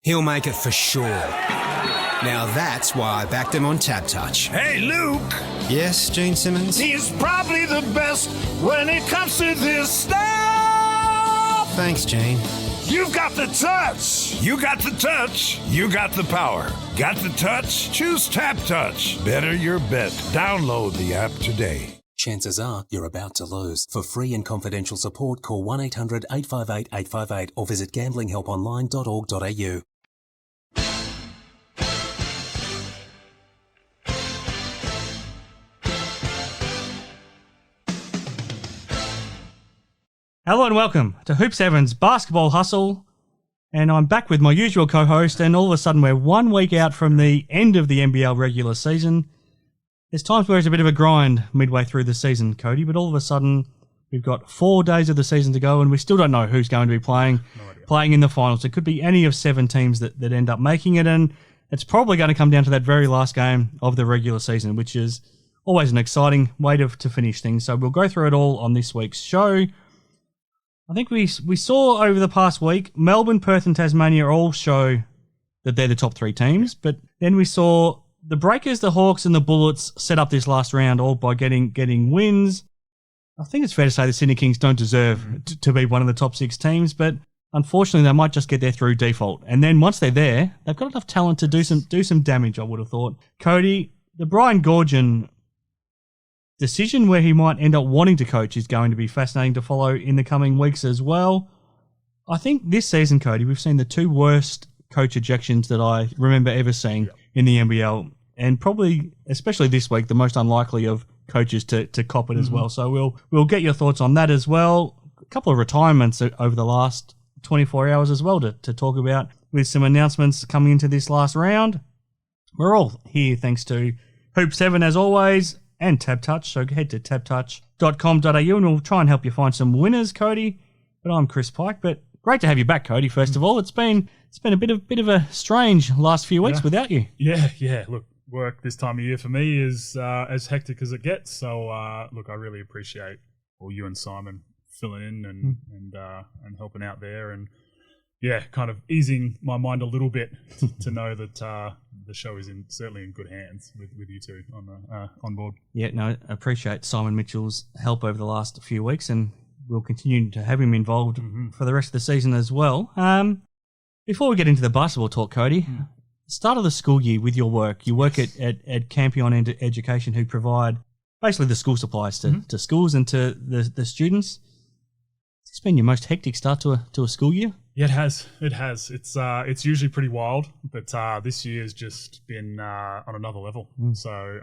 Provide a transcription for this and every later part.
He'll make it for sure. Now that's why I backed him on TABtouch. Hey, Luke. Yes, Gene Simmons? He's probably the best when it comes to this stuff. Thanks, Gene. You've got the touch. You got the touch. You got the power. Got the touch? Choose TABtouch. Better your bet. Download the app today. Chances are you're about to lose. For free and confidential support, call 1-800-858-858 or visit gamblinghelponline.org.au. Hello and welcome to Hoop 7's Basketball Hustle, and I'm back with my usual co-host, and all of a sudden we're 1 week out from the end of the NBL regular season. There's times where it's a bit of a grind midway through the season, Cody, but all of a sudden we've got 4 days of the season to go and we still don't know who's going to be playing in the finals. It could be any of 7 teams that end up making it, and it's probably going to come down to that very last game of the regular season, which is always an exciting way to finish things. So we'll go through it all on this week's show. I think we saw over the past week, Melbourne, Perth and Tasmania all show that they're the top 3 teams, but then we saw the Breakers, the Hawks and the Bullets set up this last round all by getting wins. I think it's fair to say the Sydney Kings don't deserve to be one of the top 6 teams, but unfortunately they might just get there through default. And then once they're there, they've got enough talent to do some damage, I would have thought. Cody, the Brian Goorjian decision where he might end up wanting to coach is going to be fascinating to follow in the coming weeks as well. I think this season, Cody, we've seen the 2 worst coach ejections that I remember ever seeing in the NBL, and probably, especially this week, the most unlikely of coaches to cop it as well. So we'll get your thoughts on that as well. A couple of retirements over the last 24 hours as well to talk about, with some announcements coming into this last round. We're all here thanks to Hoop 7 as always, and TABtouch, so head to tabtouch.com.au and we'll try and help you find some winners, Cody. But I'm Chris Pike, but great to have you back, Cody, first of all. It's been a bit of a strange last few weeks without you. Yeah. Look, work this time of year for me is as hectic as it gets. So, look, I really appreciate all you and Simon filling in and helping out there, and kind of easing my mind a little bit to know that the show is certainly in good hands with you two on board. Yeah, no, I appreciate Simon Mitchell's help over the last few weeks, and we'll continue to have him involved for the rest of the season as well. Before we get into the basketball talk, Cody, start of the school year with your work. You work at Campion Education, who provide basically the school supplies to schools and to the students. It's been your most hectic start to a school year? Yeah, it has. It's usually pretty wild, but this year has just been on another level. So,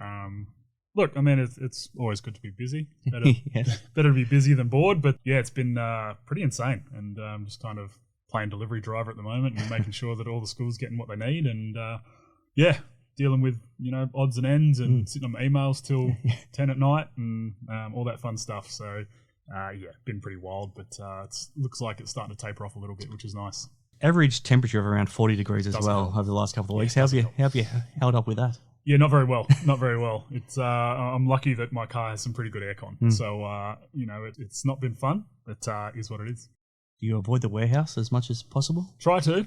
look, I mean, it's always good to be busy. Better to be busy than bored, but yeah, it's been pretty insane. And just kind of playing delivery driver at the moment and making sure that all the schools getting what they need. And dealing with, odds and ends and sitting on my emails till 10 at night and all that fun stuff. So, been pretty wild, but it looks like it's starting to taper off a little bit, which is nice. Average temperature of around 40 degrees as well over the last couple of weeks. How have you held up with that? Yeah, not very well. Not very well. It's I'm lucky that my car has some pretty good aircon. So, it's not been fun, but is what it is. Do you avoid the warehouse as much as possible? Try to.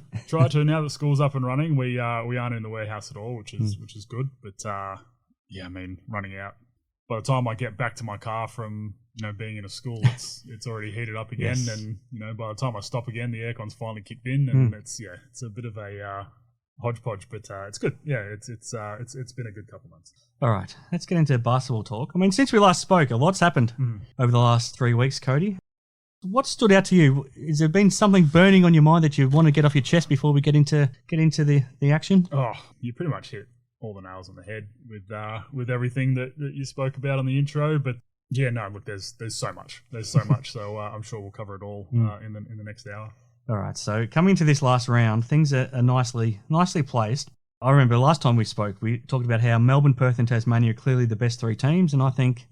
Now that school's up and running, we aren't in the warehouse at all, which is good. But running out. By the time I get back to my car from being in a school, it's already heated up again, and by the time I stop again, the aircon's finally kicked in, and it's a bit of a hodgepodge, but it's good. Yeah, it's been a good couple of months. All right, let's get into basketball talk. I mean, since we last spoke, a lot's happened over the last 3 weeks, Cody. What stood out to you? Has there been something burning on your mind that you want to get off your chest before we get into the action? Oh, you pretty much hit all the nails on the head with everything that you spoke about on the intro. But yeah, no, look, there's so much. So I'm sure we'll cover it all in the next hour. All right. So coming into this last round, things are nicely placed. I remember last time we spoke, we talked about how Melbourne, Perth and Tasmania are clearly the best 3 teams, and I think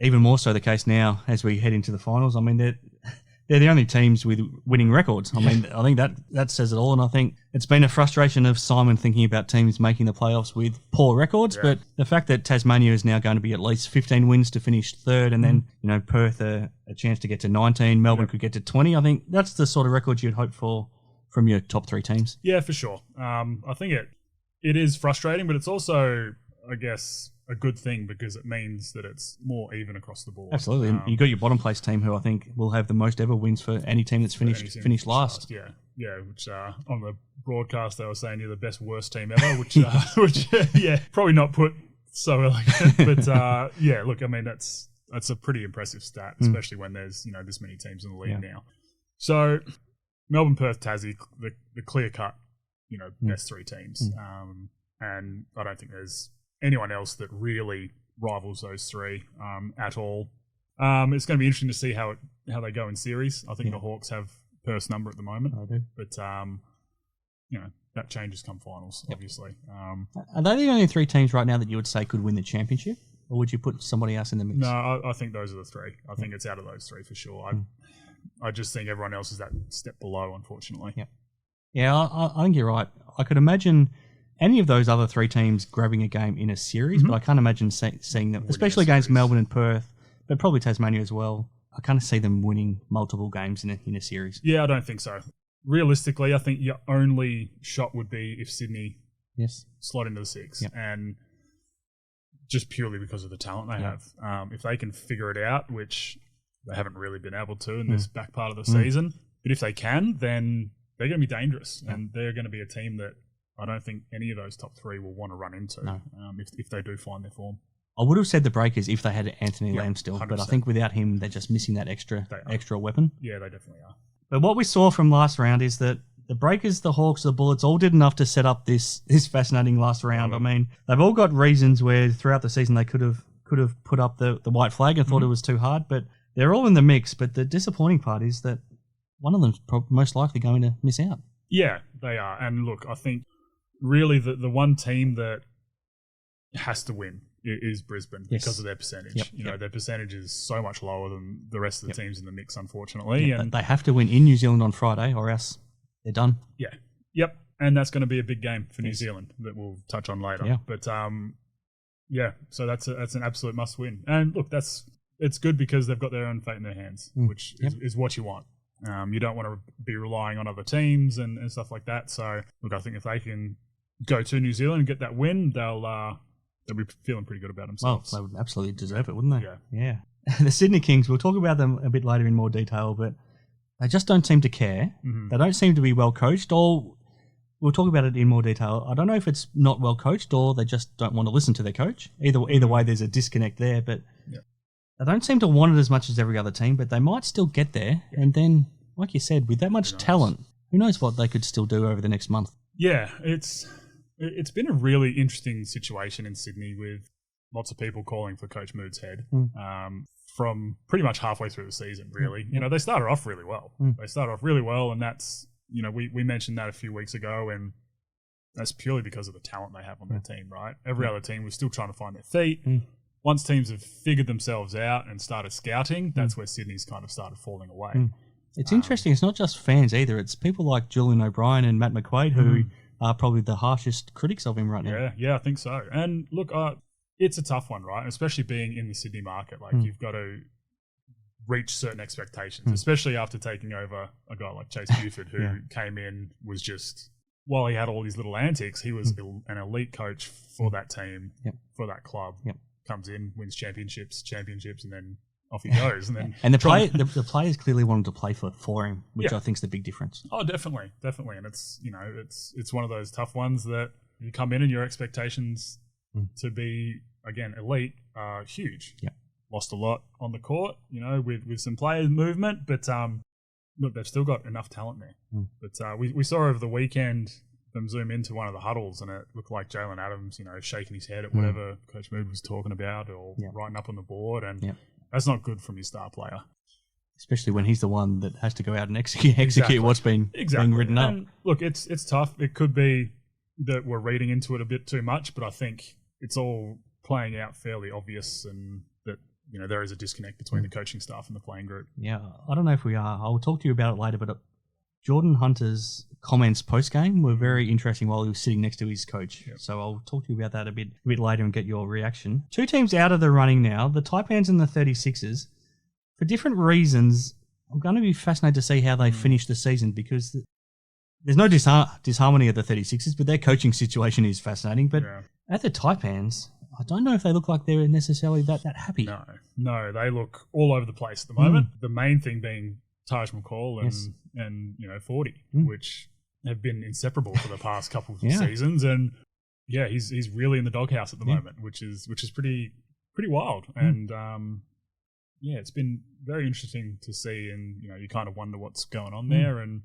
even more so the case now as we head into the finals. I mean, they're the only teams with winning records. I mean, I think that says it all, and I think it's been a frustration of Simon thinking about teams making the playoffs with poor records, but the fact that Tasmania is now going to be at least 15 wins to finish third, and then Perth a chance to get to 19, Melbourne could get to 20. I think that's the sort of record you'd hope for your top three teams. Yeah, for sure. I think it is frustrating, but it's also, I guess, a good thing because it means that it's more even across the board. Absolutely. And you got your bottom place team who I think will have the most ever wins for any team that's finished last. Yeah, which on the broadcast they were saying you're the best worst team ever, which probably not put so elegant. But yeah, look, I mean that's a pretty impressive stat, especially when there's this many teams in the league now. So Melbourne, Perth, Tassie, the clear cut, best three teams, and I don't think there's anyone else that really rivals those three at all. It's going to be interesting to see how they go in series. I think the Hawks have Perth's number at the moment. I do. But, that changes come finals, obviously. Are they the only three teams right now that you would say could win the championship? Or would you put somebody else in the mix? No, I think those are the three. I think it's out of those three for sure. I just think everyone else is that step below, unfortunately. Yeah, I think you're right. I could imagine any of those other three teams grabbing a game in a series, but I can't imagine seeing them, especially against Melbourne and Perth, but probably Tasmania as well. I can't see them winning multiple games in a series. Yeah, I don't think so. Realistically, I think your only shot would be if Sydney slot into the six, and just purely because of the talent they have. If they can figure it out, which they haven't really been able to in this back part of the season, but if they can, then they're going to be dangerous, and they're going to be a team that I don't think any of those top three will want to run into if they do find their form. I would have said the Breakers if they had Anthony Lamb still, 100%. But I think without him, they're just missing that extra weapon. Yeah, they definitely are. But what we saw from last round is that the Breakers, the Hawks, the Bullets all did enough to set up this fascinating last round. I mean, they've all got reasons where throughout the season they could have put up the white flag and thought it was too hard, but they're all in the mix. But the disappointing part is that one of them's most likely going to miss out. Yeah, they are. And look, I think really the one team that has to win is Brisbane because of their percentage. Their percentage is so much lower than the rest of the teams in the mix, unfortunately. And they have to win in New Zealand on Friday or else they're done. Yeah. Yep. And that's going to be a big game for New Zealand that we'll touch on later. Yeah. But so that's an absolute must win. And look, it's good because they've got their own fate in their hands, which is what you want. You don't want to be relying on other teams and stuff like that. So look, I think if they can go to New Zealand and get that win, they'll be feeling pretty good about themselves. Well, they would absolutely deserve it, wouldn't they? Yeah. The Sydney Kings, we'll talk about them a bit later in more detail, but they just don't seem to care. They don't seem to be well coached, or we'll talk about it in more detail. I don't know if it's not well coached or they just don't want to listen to their coach. Either way, there's a disconnect there, but they don't seem to want it as much as every other team, but they might still get there. And then, like you said, with that much talent, who knows what they could still do over the next month. Yeah, it's been a really interesting situation in Sydney with lots of people calling for Coach Mood's head from pretty much halfway through the season, really. They started off really well. And that's, we mentioned that a few weeks ago, and that's purely because of the talent they have on their team, right? Every other team was still trying to find their feet. Once teams have figured themselves out and started scouting, that's where Sydney's kind of started falling away. It's interesting. It's not just fans either. It's people like Julian O'Brien and Matt McQuaid who are probably the harshest critics of him right now. Yeah, I think so. And look, it's a tough one, right? Especially being in the Sydney market. Like, you've got to reach certain expectations, especially after taking over a guy like Chase Buford, who came in, was just, while he had all these little antics, he was an elite coach for that team, for that club. Comes in, wins championships, and then off he goes. And the players clearly wanted to play for him, which I think is the big difference. Oh, definitely. And it's it's one of those tough ones that you come in and your expectations to be, again, elite are huge. Lost a lot on the court, with some player movement, but look, they've still got enough talent there. But we saw over the weekend them zoom into one of the huddles, and it looked like Jalen Adams, shaking his head at whatever Coach Mood was talking about or writing up on the board, and that's not good from your star player. Especially when he's the one that has to go out and execute what's been being written up. And look, it's tough. It could be that we're reading into it a bit too much, but I think it's all playing out fairly obvious, and that there is a disconnect between the coaching staff and the playing group. Yeah, I don't know if we are. I'll talk to you about it later, but Jordan Hunter's comments post-game were very interesting while he was sitting next to his coach. So I'll talk to you about that a bit later and get your reaction. Two teams out of the running now, the Taipans and the 36ers. For different reasons, I'm going to be fascinated to see how they finish the season, because there's no disharmony at the 36ers, but their coaching situation is fascinating. But at the Taipans, I don't know if they look like they're necessarily that happy. No, they look all over the place at the moment. The main thing being Tahjere McCall and 40, which have been inseparable for the past couple of seasons. And he's really in the doghouse at the moment, which is pretty wild. And it's been very interesting to see. And you kind of wonder what's going on there. And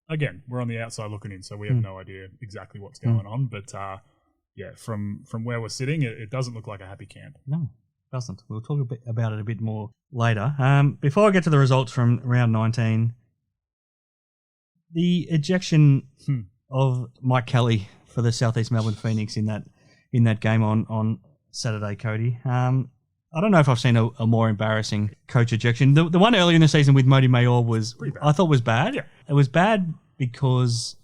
again, we're on the outside looking in, so we have no idea exactly what's going on. But from where we're sitting, it doesn't look like a happy camp. No, it doesn't. We'll talk about it a bit more later. Before I get to the results from round 19, the ejection of Mike Kelly for the South East Melbourne Phoenix in that game on Saturday, Cody. I don't know if I've seen a more embarrassing coach ejection. The one earlier in the season with Modi Mayor I thought was bad. Yeah. It was bad because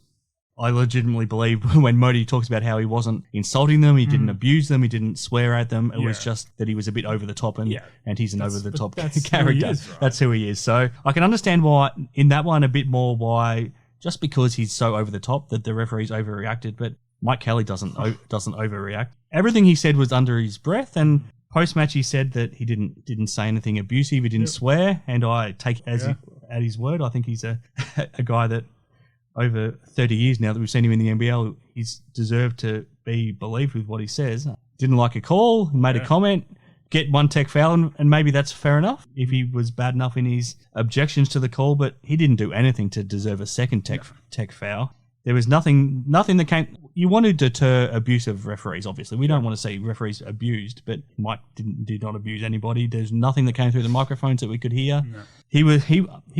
I legitimately believe when Modi talks about how he wasn't insulting them, he didn't abuse them, he didn't swear at them. It was just that he was a bit over the top and he's an over the top character. Right? That's who he is. So I can understand why in that one a bit more why just because he's so over the top that the referees overreacted, but Mike Kelly doesn't overreact. Everything he said was under his breath, and post-match he said that he didn't say anything abusive, he didn't swear, and I take at his word. I think he's a guy that over 30 years now that we've seen him in the NBL, he's deserved to be believed with what he says. Didn't like a call, made a comment, get one tech foul, and maybe that's fair enough if he was bad enough in his objections to the call, but he didn't do anything to deserve a second tech foul. There was nothing that came. You want to deter abusive referees, obviously. We don't want to see referees abused, but Mike did not abuse anybody. There's nothing that came through the microphones that we could hear. No. He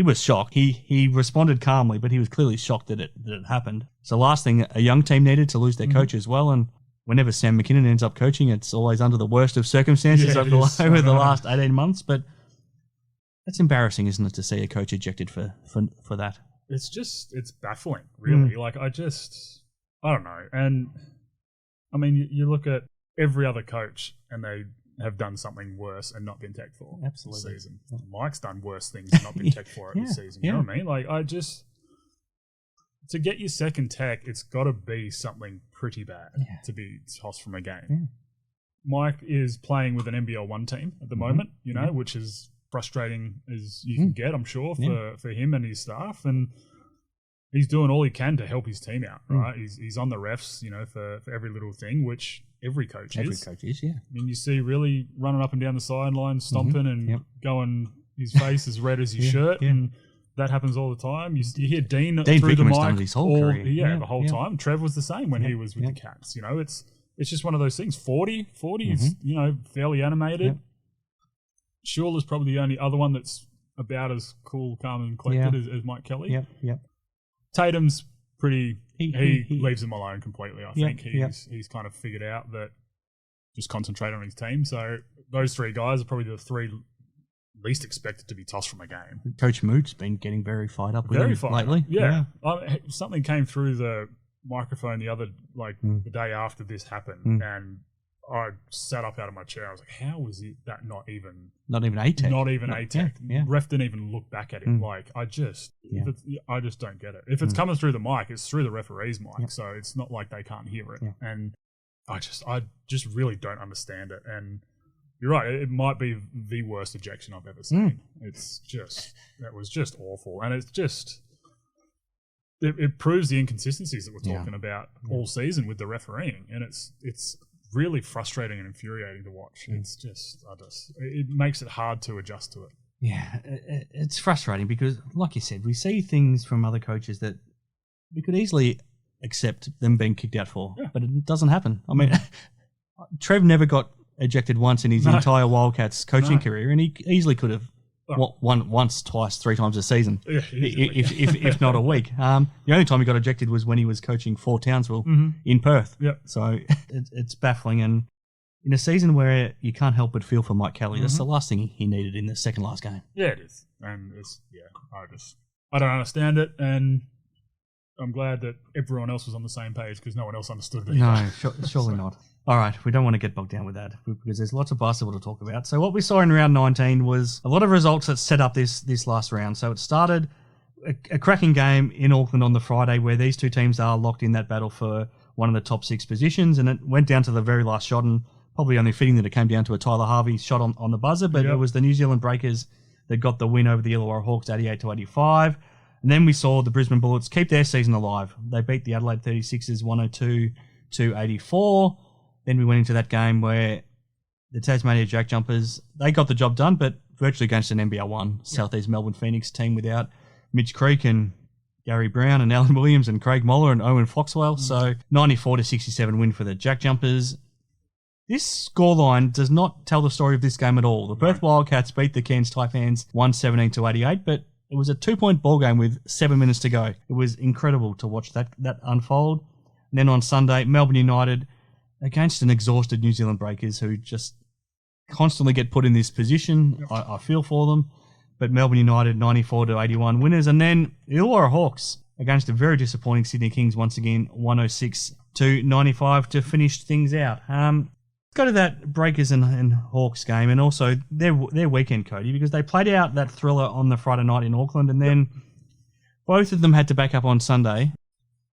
was shocked. He responded calmly, but he was clearly shocked that it happened. So last thing, a young team needed to lose their coach as well, and whenever Sam McKinnon ends up coaching, it's always under the worst of circumstances over the last 18 months. But it's embarrassing, isn't it, to see a coach ejected for that? It's baffling, really. Like, I don't know. And I mean, you look at every other coach and they have done something worse and not been teched for this season. Mike's done worse things and not been teched for it this season. You know what I mean? Like, to get your second tech, it's got to be something pretty bad to be tossed from a game. Yeah. Mike is playing with an NBL 1 team at the moment, which is frustrating as you can get, I'm sure, for him and his staff. And he's doing all he can to help his team out, right? He's on the refs, for every little thing, which every coach is. Every coach is, yeah. I mean, you see really running up and down the sideline, stomping and going, his face as red as his shirt, and that happens all the time. You hear Dean through the mic his whole career. The whole time. Trev was the same when he was with the Cats. It's just one of those things. 40 is, fairly animated. Shul is probably the only other one that's about as cool, calm, and collected as Mike Kelly. Tatum's pretty. He leaves him alone completely. I think he's kind of figured out that just concentrate on his team. So those three guys are probably the three least expected to be tossed from a game. Coach Moot's been getting very fired up with him lately. Yeah. Something came through the microphone the day after this happened, and I sat up out of my chair. I was like, how was it that not even A-Tech? Not even A-Tech. Ref didn't even look back at him. I just don't get it. If it's coming through the mic, it's through the referee's mic, so it's not like they can't hear it. And I just really don't understand it. And you're right, it might be the worst ejection I've ever seen. That was just awful. And it's just, it proves the inconsistencies that we're talking about all season with the refereeing. And it's really frustrating and infuriating to watch. It's just, it makes it hard to adjust to it. Yeah, it's frustrating because, like you said, we see things from other coaches that we could easily accept them being kicked out for, but it doesn't happen. I mean, Trev never got ejected once in his entire Wildcats coaching career, and he easily could have once, twice, 3 times a season, if not a week. The only time he got ejected was when he was coaching for Townsville in Perth. So it's baffling. And in a season where you can't help but feel for Mike Kelly, that's the last thing he needed in the second last game. Yeah, it is. And I don't understand it. And I'm glad that everyone else was on the same page because no one else understood it. No, surely not. All right, we don't want to get bogged down with that because there's lots of basketball to talk about. So what we saw in round 19 was a lot of results that set up this last round. So it started a cracking game in Auckland on the Friday where these two teams are locked in that battle for one of the top 6 positions, and it went down to the very last shot, and probably only fitting that it came down to a Tyler Harvey shot on the buzzer, but it was the New Zealand Breakers that got the win over the Illawarra Hawks 88-85. And then we saw the Brisbane Bullets keep their season alive. They beat the Adelaide 36ers 102-84. Then we went into that game where the Tasmania JackJumpers, they got the job done, but virtually against an NBL 1 South East Melbourne Phoenix team without Mitch Creek and Gary Brown and Alan Williams and Craig Moller and Owen Foxwell. So 94-67 win for the JackJumpers. This scoreline does not tell the story of this game at all. The Perth Wildcats beat the Cairns Taipans 117-88, but it was a 2-point ball game with 7 minutes to go. It was incredible to watch that unfold. And then on Sunday, Melbourne United against an exhausted New Zealand Breakers who just constantly get put in this position. I feel for them. But Melbourne United 94-81 winners. And then Illawarra Hawks against a very disappointing Sydney Kings once again, 106-95 to finish things out. Let's go to that Breakers and Hawks game and also their weekend, Cody, because they played out that thriller on the Friday night in Auckland and then both of them had to back up on Sunday.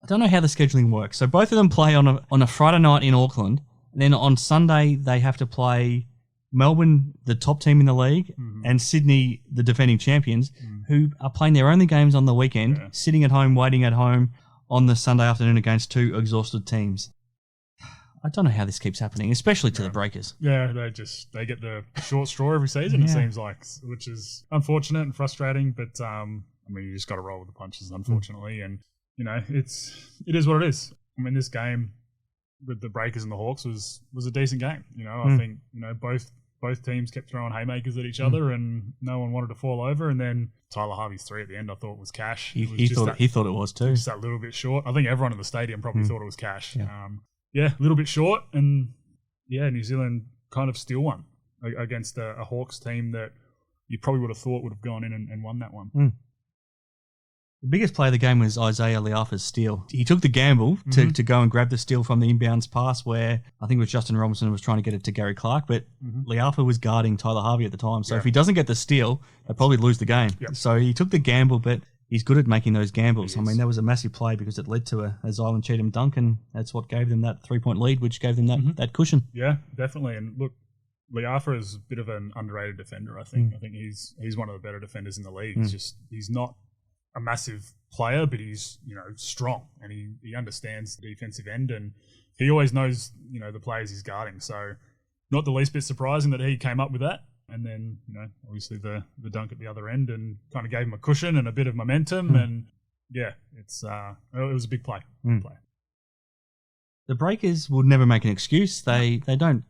I don't know how the scheduling works. So both of them play on a Friday night in Auckland, and then on Sunday they have to play Melbourne, the top team in the league, and Sydney, the defending champions, who are playing their only games on the weekend, sitting at home, waiting at home on the Sunday afternoon against 2 exhausted teams. I don't know how this keeps happening, especially to the Breakers. Yeah, they get the short straw every season, it seems like, which is unfortunate and frustrating, but I mean, you just got to roll with the punches, unfortunately, and you know, it is what it is. I mean, this game with the Breakers and the Hawks was a decent game. You know, I think, you know, both teams kept throwing haymakers at each other and no one wanted to fall over. And then Tyler Harvey's 3 at the end, I thought was cash. He thought it was too. Just that little bit short. I think everyone in the stadium probably thought it was cash. A little bit short. And New Zealand kind of still won against a Hawks team that you probably would have thought would have gone in and won that one. The biggest play of the game was Isaiah Leafa's steal. He took the gamble to go and grab the steal from the inbounds pass where I think it was Justin Robinson was trying to get it to Gary Clark, but Leafa was guarding Tyler Harvey at the time. So if he doesn't get the steal, they'll probably lose the game. So he took the gamble, but he's good at making those gambles. I mean, that was a massive play because it led to a Zylan Cheatham dunk, and that's what gave them that 3-point lead, which gave them that cushion. Yeah, definitely. And look, Leafa is a bit of an underrated defender, I think. I think he's one of the better defenders in the league. He's not a massive player, but he's, you know, strong and he understands the defensive end and he always knows, you know, the players he's guarding. So not the least bit surprising that he came up with that. And then, you know, obviously the dunk at the other end and kind of gave him a cushion and a bit of momentum. And it was a big play. The Breakers would never make an excuse. They don't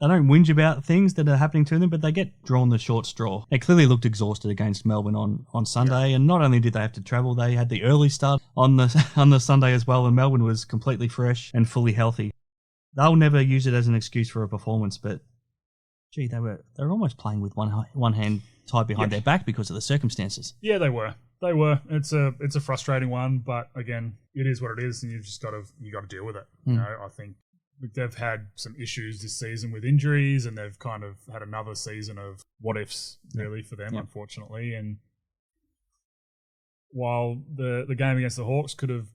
whinge about things that are happening to them, but they get drawn the short straw. They clearly looked exhausted against Melbourne on Sunday, and not only did they have to travel, they had the early start on the Sunday as well, and Melbourne was completely fresh and fully healthy. They'll never use it as an excuse for a performance, but gee, they were almost playing with one hand tied behind their back because of the circumstances. Yeah, they were. It's a frustrating one, but again, it is what it is, and you got to deal with it. You know, I think they've had some issues this season with injuries, and they've kind of had another season of what ifs, really, for them, unfortunately. And while the game against the Hawks could have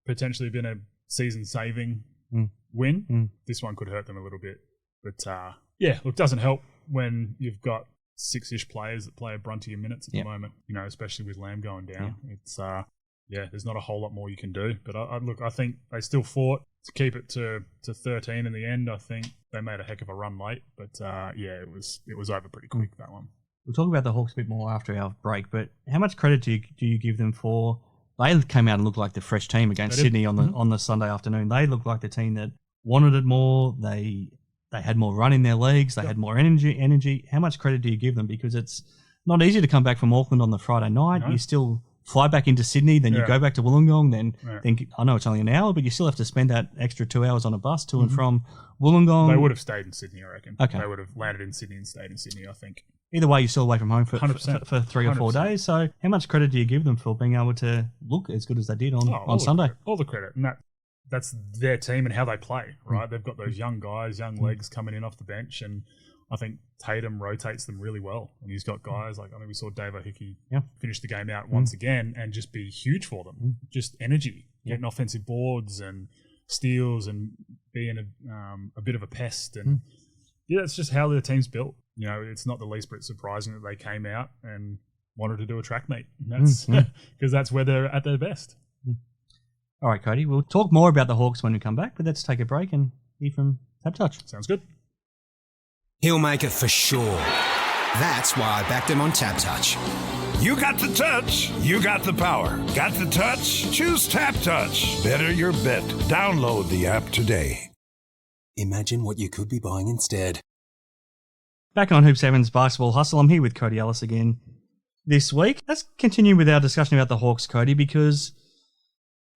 potentially been a season-saving win, this one could hurt them a little bit. But it doesn't help when you've got 6-ish players that play a brunt of your minutes at the moment. You know, especially with Lamb going down, it's there's not a whole lot more you can do. But I think they still fought to keep it to 13 in the end. I think they made a heck of a run late, but it was over pretty quick, that one. We'll talk about the Hawks a bit more after our break, but how much credit do you give them for? They came out and looked like the fresh team against Sydney on the Sunday afternoon. They looked like the team that wanted it more. They had more run in their legs. They had more energy. How much credit do you give them? Because it's not easy to come back from Auckland on the Friday night. You still fly back into Sydney, then you go back to Wollongong, then I know it's only an hour, but you still have to spend that extra 2 hours on a bus to and from Wollongong. They would have stayed in Sydney, I reckon. Okay. They would have landed in Sydney and stayed in Sydney, I think. Either way, you're still away from home for 3 or 4 100%. days. So how much credit do you give them for being able to look as good as they did on Sunday? All the credit. And that's their team and how they play, right? They've got those young guys, young legs coming in off the bench. And I think Tatum rotates them really well. And he's got guys like, we saw Dave O'Hickey finish the game out once again and just be huge for them. Just energy, getting offensive boards and steals and being a bit of a pest. And that's just how the team's built. It's not the least bit surprising that they came out and wanted to do a track meet. And that's because that's where they're at their best. All right, Cody, we'll talk more about the Hawks when we come back, but let's take a break and hear from TABtouch. Sounds good. He'll make it for sure. That's why I backed him on TABtouch. You got the touch. You got the power. Got the touch? Choose TABtouch. Better your bet. Download the app today. Imagine what you could be buying instead. Back on Hoop 7's Basketball Hustle, I'm here with Cody Ellis again this week. Let's continue with our discussion about the Hawks, Cody, because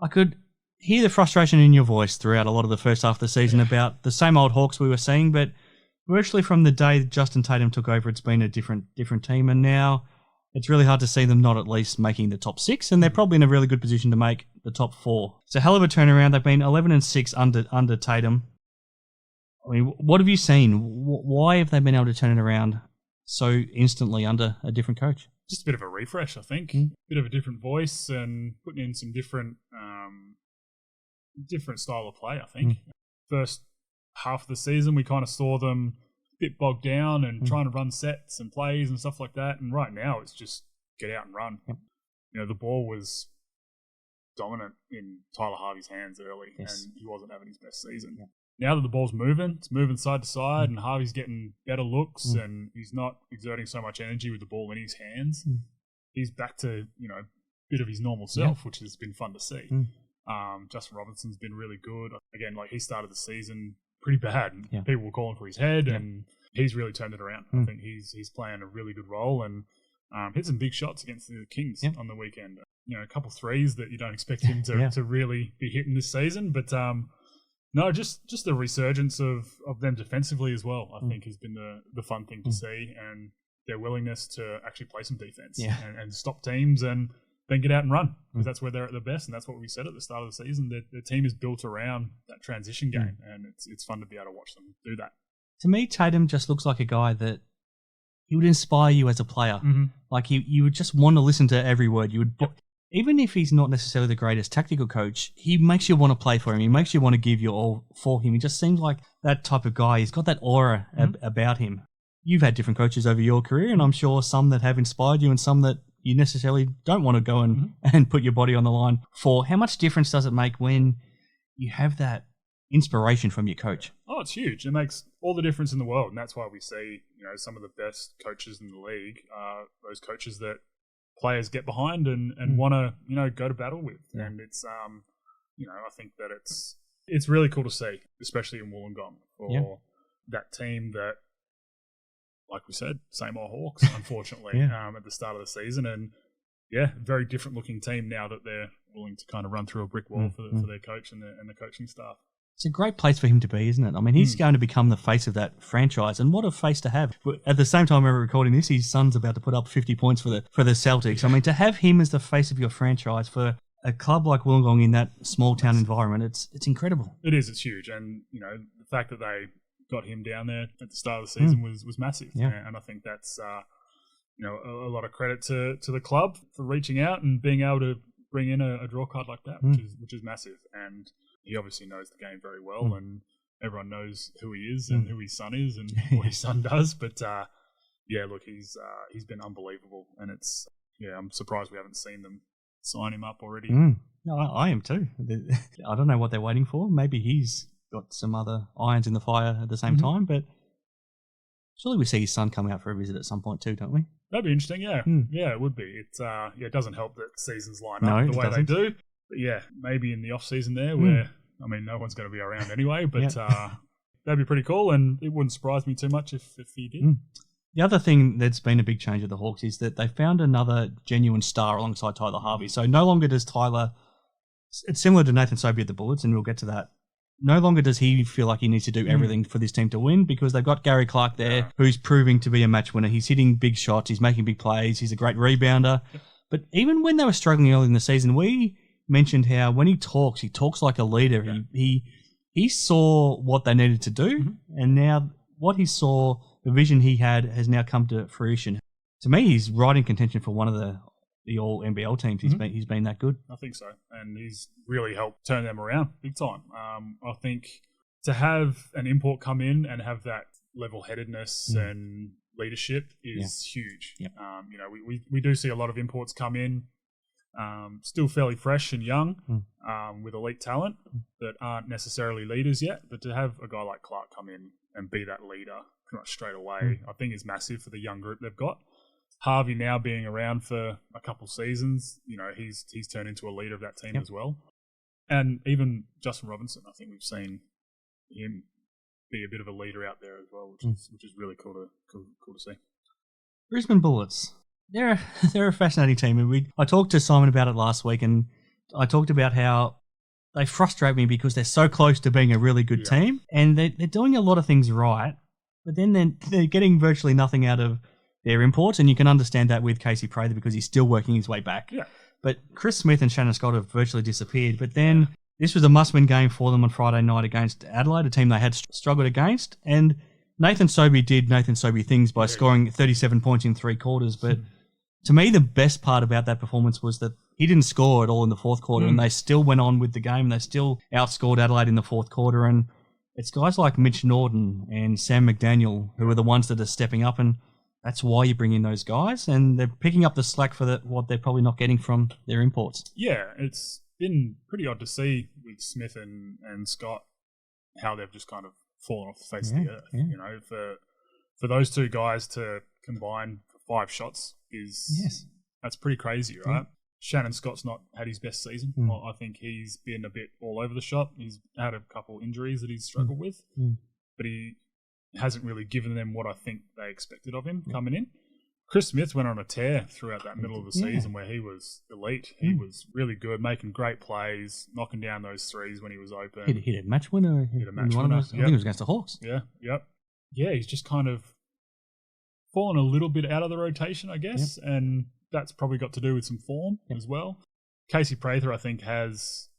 I could hear the frustration in your voice throughout a lot of the first half of the season about the same old Hawks we were seeing, but virtually from the day Justin Tatum took over, it's been a different team, and now it's really hard to see them not at least making the top 6, and they're probably in a really good position to make the top 4. It's a hell of a turnaround. They've been 11-6 under Tatum. What have you seen? Why have they been able to turn it around so instantly under a different coach? Just a bit of a refresh, I think. Bit of a different voice and putting in some different style of play, I think. First half of the season, we kind of saw them a bit bogged down and trying to run sets and plays and stuff like that. And right now, it's just get out and run. The ball was dominant in Tyler Harvey's hands early, and he wasn't having his best season. Now that the ball's moving, it's moving side to side, and Harvey's getting better looks, and he's not exerting so much energy with the ball in his hands. He's back to a bit of his normal self, which has been fun to see. Justin Robinson's been really good. Again, he started the season pretty bad, and people were calling for his head, and he's really turned it around. I think he's playing a really good role, and hit some big shots against the Kings on the weekend. A couple threes that you don't expect him to really be hitting this season, but no, just the resurgence of them defensively as well, I think has been the fun thing to see, and their willingness to actually play some defense and stop teams and then get out and run, because that's where they're at their best, and that's what we said at the start of the season. Their team is built around that transition game, and it's fun to be able to watch them do that. To me, Tatum just looks like a guy that he would inspire you as a player. You would just want to listen to every word. You would. Even if he's not necessarily the greatest tactical coach, he makes you want to play for him. He makes you want to give your all for him. He just seems like that type of guy. He's got that aura about him. You've had different coaches over your career, and I'm sure some that have inspired you and some that you necessarily don't want to go and put your body on the line for. How much difference does it make when you have that inspiration from your coach? Oh, it's huge. It makes all the difference in the world, and that's why we see some of the best coaches in the league are those coaches that players get behind and want to go to battle with. And it's I think that it's really cool to see, especially in Wollongong, for that team that, like we said, same old Hawks, unfortunately, at the start of the season. And very different looking team now that they're willing to kind of run through a brick wall for their coach and the coaching staff. It's a great place for him to be, isn't it? I mean, he's going to become the face of that franchise, and what a face to have. At the same time we're recording this, his son's about to put up 50 points for the Celtics. I mean, to have him as the face of your franchise for a club like Wollongong in that small town environment, it's incredible. It is. It's huge. And, the fact that they got him down there at the start of the season was massive. And I think that's, a lot of credit to the club for reaching out and being able to bring in a draw card like that, which is massive. And he obviously knows the game very well, and everyone knows who he is and who his son is and what his son does. But he's been unbelievable, and it's I'm surprised we haven't seen them sign him up already. No, I am too. I don't know what they're waiting for. Maybe he's got some other irons in the fire at the same time, but surely we see his son come out for a visit at some point too, don't we? That'd be interesting. Yeah, it would be. It's it doesn't help that seasons line up the way they do. But maybe in the off season there, where no one's going to be around anyway. But that'd be pretty cool, and it wouldn't surprise me too much if he did. The other thing that's been a big change at the Hawks is that they found another genuine star alongside Tyler Harvey. So no longer does Tyler. It's similar to Nathan Sobey at the Bullets, and we'll get to that. No longer does he feel like he needs to do everything for this team to win, because they've got Gary Clark there, who's proving to be a match winner. He's hitting big shots. He's making big plays. He's a great rebounder. But even when they were struggling early in the season, we mentioned how when he talks like a leader. He saw what they needed to do, and now what he saw the vision he had has now come to fruition. To me, he's right in contention for one of the all NBL teams. He's been that good. I think so, and he's really helped turn them around big time. I think to have an import come in and have that level-headedness and leadership is huge. Yep. We do see a lot of imports come in, still fairly fresh and young, with elite talent that aren't necessarily leaders yet. But to have a guy like Clark come in and be that leader pretty much straight away, I think is massive for the young group they've got. Harvey now being around for a couple seasons, he's turned into a leader of that team as well. And even Justin Robinson, I think we've seen him be a bit of a leader out there as well, which is really cool to see. Brisbane Bullets, they're a fascinating team, and I talked to Simon about it last week, and I talked about how they frustrate me because they're so close to being a really good team, and they're doing a lot of things right, but then they're getting virtually nothing out of their imports, and you can understand that with Casey Prather because he's still working his way back. Yeah. But Chris Smith and Shannon Scott have virtually disappeared. But then this was a must-win game for them on Friday night against Adelaide, a team they had struggled against. And Nathan Sobey did Nathan Sobey things by scoring 37 points in 3 quarters. But to me, the best part about that performance was that he didn't score at all in the fourth quarter, and they still went on with the game. They still outscored Adelaide in the fourth quarter. And it's guys like Mitch Norton and Sam McDaniel who are the ones that are stepping up, and that's why you bring in those guys, and they're picking up the slack for what they're probably not getting from their imports. Yeah, it's been pretty odd to see with Smith and Scott how they've just kind of fallen off the face of the earth. Yeah. For those two guys to combine for 5 shots that's pretty crazy, right? Yeah. Shannon Scott's not had his best season. I think he's been a bit all over the shop. He's had a couple injuries that he's struggled with, but he hasn't really given them what I think they expected of him coming in. Chris Smith went on a tear throughout that middle of the season where he was elite. He was really good, making great plays, knocking down those threes when he was open. Hit a match winner. Hit a match winner. I think it was against the Hawks. Yeah, he's just kind of fallen a little bit out of the rotation, I guess, and that's probably got to do with some form as well. Casey Prather, I think, has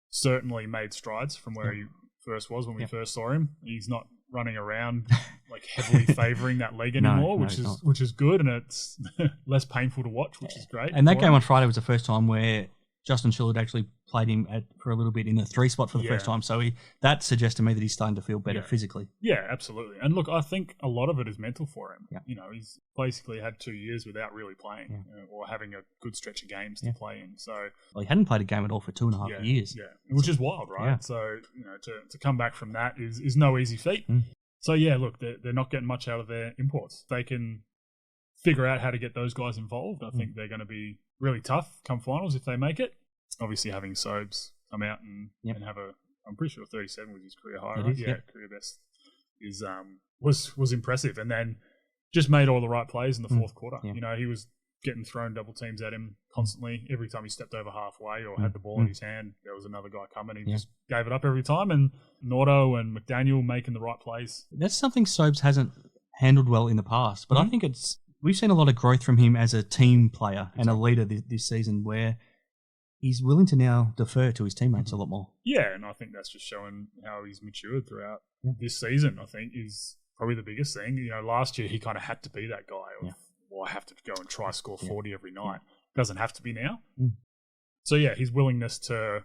certainly made strides from where he first was when we first saw him. He's not running around like heavily favouring that leg anymore, which is good, and it's less painful to watch, which is great. And that game on Friday was the first time where Justin Schull had actually played him for a little bit in the 3 spot for the first time. So that suggests to me that he's starting to feel better physically. Yeah, absolutely. And look, I think a lot of it is mental for him. Yeah. He's basically had 2 years without really playing or having a good stretch of games to play in. So he hadn't played a game at all for 2.5 years. Yeah, which is wild, right? Yeah. So to come back from that is no easy feat. So look, they're not getting much out of their imports. They can figure out how to get those guys involved. I think they're going to be really tough come finals if they make it. Obviously, having Sobes come out and have I'm pretty sure 37 was his career high, right? Career best was impressive, and then just made all the right plays in the fourth quarter. Yeah. He was getting thrown double teams at him constantly. Every time he stepped over halfway or had the ball in his hand, there was another guy coming. He just gave it up every time, and Nordo and McDaniel making the right plays. That's something Sobes hasn't handled well in the past, but I think we've seen a lot of growth from him as a team player and a leader this season, where he's willing to now defer to his teammates a lot more. Yeah, and I think that's just showing how he's matured throughout this season, I think, is probably the biggest thing. Last year he kind of had to be that guy of, well, I have to go and try score 40 every night. Doesn't have to be now. So, his willingness to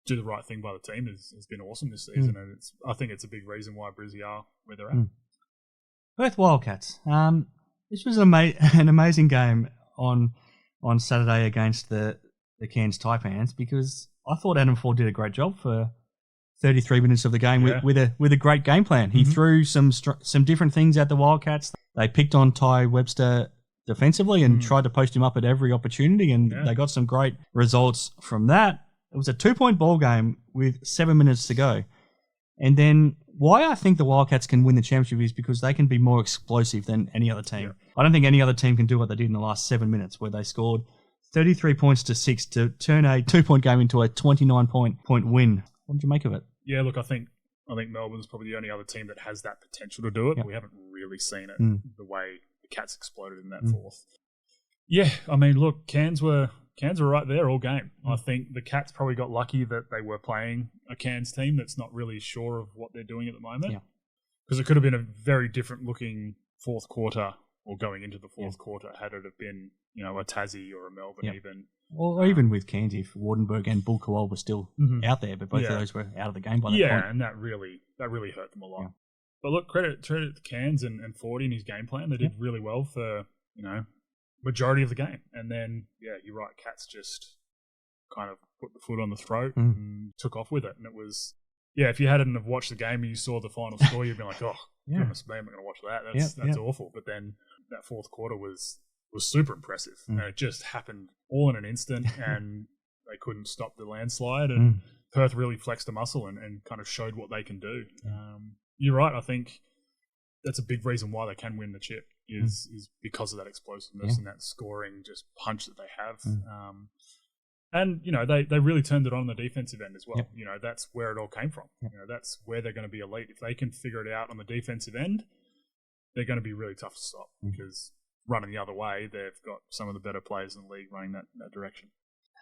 do the right thing by the team has been awesome this season, and I think it's a big reason why Brizzy are where they're at. Perth Wildcats. This was an amazing game on Saturday against the Cairns Taipans, because I thought Adam Ford did a great job for 33 minutes of the game with a great game plan. He threw some different things at the Wildcats. They picked on Ty Webster defensively and tried to post him up at every opportunity, and they got some great results from that. It was a 2-point ball game with 7 minutes to go. And then why I think the Wildcats can win the championship is because they can be more explosive than any other team. Yeah. I don't think any other team can do what they did in the last 7 minutes, where they scored 33 points to 6 to turn a 2-point game into a 29-point win. What did you make of it? Yeah, look, I think Melbourne's probably the only other team that has that potential to do it, but we haven't really seen it the way the Cats exploded in that fourth. Yeah, I mean, look, Cairns were right there all game. I think the Cats probably got lucky that they were playing a Cairns team that's not really sure of what they're doing at the moment. Because it could have been a very different looking fourth quarter or going into the fourth quarter, had it have been, you know, a Tassie or a Melbourne even. Or even with Cairns, if Wardenberg and Bull Kowal were still out there, but both of those were out of the game by that point. Yeah, and that really hurt them a lot. Yeah. But look, credit to Cairns and 40 in his game plan. They did really well for, you know, majority of the game. And then, yeah, you're right, Cats just kind of put the foot on the throat and took off with it. And it was, if you hadn't have watched the game and you saw the final score, you'd be like, oh, goodness me, I'm not going to watch that. That's awful. But then that fourth quarter was super impressive. And it just happened all in an instant, and they couldn't stop the landslide. And Perth really flexed a muscle and kind of showed what they can do. You're right. I think that's a big reason why they can win the chip is because of that explosiveness and that scoring just punch that they have. And, you know, they really turned it on the defensive end as well. Yep. You know, that's where it all came from. Yep. You know, that's where they're going to be elite. If they can figure it out on the defensive end, they're going to be really tough to stop because running the other way, they've got some of the better players in the league running that direction.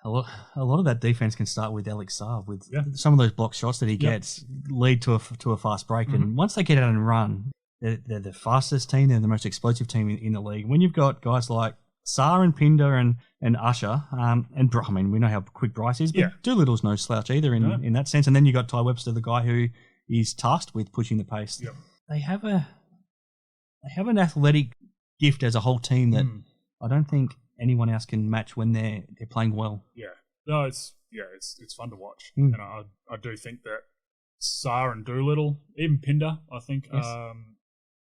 A lot of that defense can start with Alex Saab, with some of those block shots that he gets lead to a fast break. And once they get out and run, they're the fastest team. They're the most explosive team in the league. When you've got guys like Saar and Pinder and Usher, and I mean, we know how quick Bryce is, but Doolittle's no slouch either in that sense. And then you got Ty Webster, the guy who is tasked with pushing the pace. Yep. They have an athletic gift as a whole team that I don't think anyone else can match when they're playing well. Yeah, no, it's fun to watch, and I do think that Saar and Doolittle, even Pinder, I think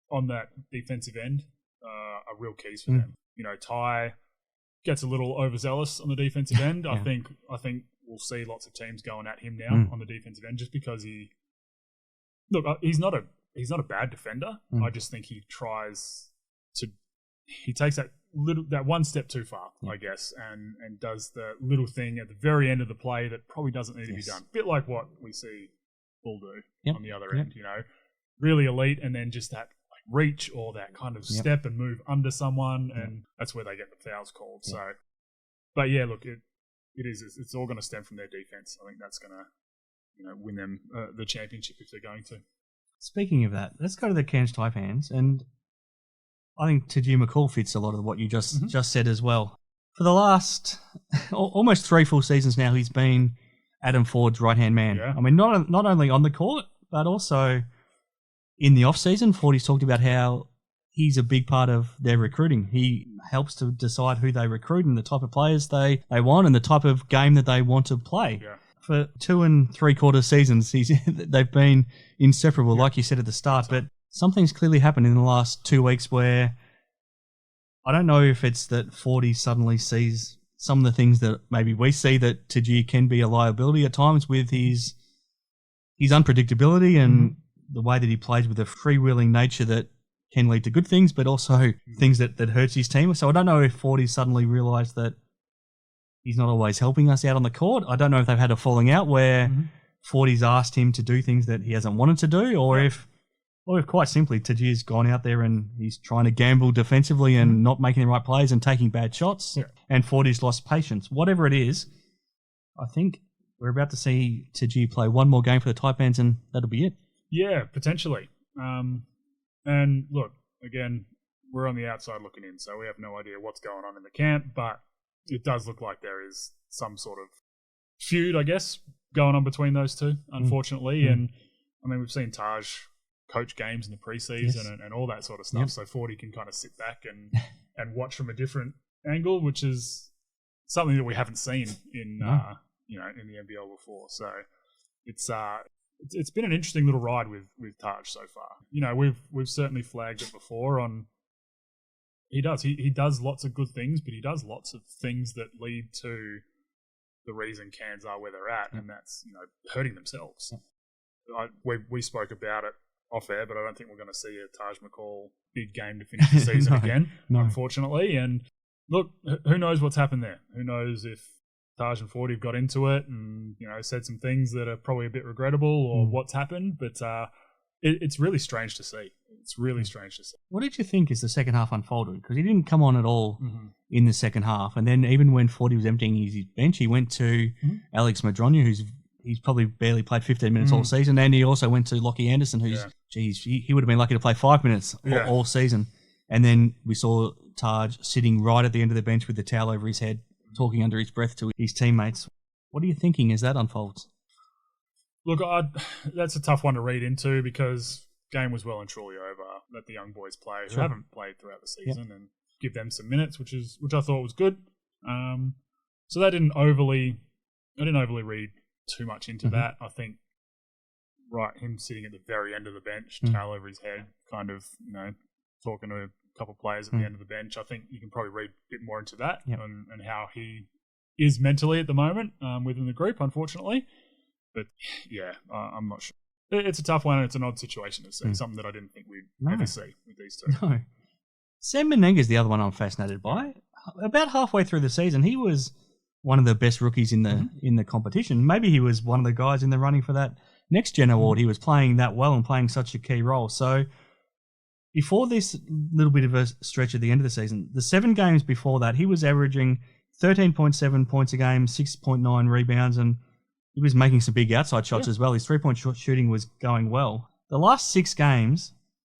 on that defensive end, are real keys for them. You know, Ty gets a little overzealous on the defensive end. I think we'll see lots of teams going at him now on the defensive end just because he's not a bad defender. I just think he takes that one step too far, I guess, and does the little thing at the very end of the play that probably doesn't need to be done. A bit like what we see Bull do on the other end, you know, really elite, and then just that reach or that kind of step and move under someone, and that's where they get the fouls called. So, but yeah, look, it's all going to stem from their defense. I think that's going to, you know, win them the championship if they're going to. Speaking of that, let's go to the Cairns Taipans, and I think Tahjere McCall fits a lot of what you just said as well. For the last almost 3 full seasons now, he's been Adam Ford's right-hand man. Yeah. I mean, not only on the court, but also in the off-season. Fordy's talked about how he's a big part of their recruiting. He helps to decide who they recruit and the type of players they want and the type of game that they want to play. Yeah. For 2 3/4 seasons, they've been inseparable, like you said at the start, but something's clearly happened in the last 2 weeks where I don't know if it's that Fordy suddenly sees some of the things that maybe we see, that Tahjere can be a liability at times with his unpredictability and the way that he plays with a freewheeling nature that can lead to good things, but also things that hurts his team. So I don't know if Fordy suddenly realised that he's not always helping us out on the court. I don't know if they've had a falling out where Fordy's asked him to do things that he hasn't wanted to do, or if quite simply Tahjere's gone out there and he's trying to gamble defensively and not making the right plays and taking bad shots, and Fordy's lost patience. Whatever it is, I think we're about to see Tahjere play one more game for the Taipans, and that'll be it. Yeah, potentially. And look, again, we're on the outside looking in, so we have no idea what's going on in the camp, but it does look like there is some sort of feud, I guess, going on between those two, unfortunately. And I mean, we've seen Taj coach games in the preseason and all that sort of stuff, so Fordy can kind of sit back and watch from a different angle, which is something that we haven't seen in in the NBL before. So it's been an interesting little ride with Taj so far. You know, we've certainly flagged it before on. He does lots of good things, but he does lots of things that lead to the reason Cairns are where they're at, and that's, you know, hurting themselves. We spoke about it off air, but I don't think we're going to see a Tahjere McCall big game to finish the season again, unfortunately. And look, who knows what's happened there? Who knows if Taj and Fordy have got into it and, you know, said some things that are probably a bit regrettable, or what's happened, but it's really strange to see. It's really strange to see. What did you think as the second half unfolded? Because he didn't come on at all in the second half, and then even when Fordy was emptying his bench, he went to Alex Madronia, he's probably barely played 15 minutes all season, and he also went to Lockie Anderson, who's, he would have been lucky to play 5 minutes all season. And then we saw Taj sitting right at the end of the bench with the towel over his head, talking under his breath to his teammates. What are you thinking as that unfolds? Look, that's a tough one to read into because game was well and truly over. Let the young boys play who haven't played throughout the season and give them some minutes, which I thought was good. So that I didn't overly read too much into that. I think him sitting at the very end of the bench, towel over his head, kind of talking to a couple of players at the end of the bench. I think you can probably read a bit more into that and how he is mentally at the moment within the group, unfortunately. But yeah, I'm not sure. It's a tough one and it's an odd situation to see, something that I didn't think we'd ever see with these two. No. Sam Menenga is the other one I'm fascinated by. About halfway through the season, he was one of the best rookies in the competition. Maybe he was one of the guys in the running for that Next Gen award. He was playing that well and playing such a key role. So before this little bit of a stretch at the end of the season, the 7 games before that, he was averaging 13.7 points a game, 6.9 rebounds, and he was making some big outside shots as well. His 3-point shooting was going well. The last 6 games,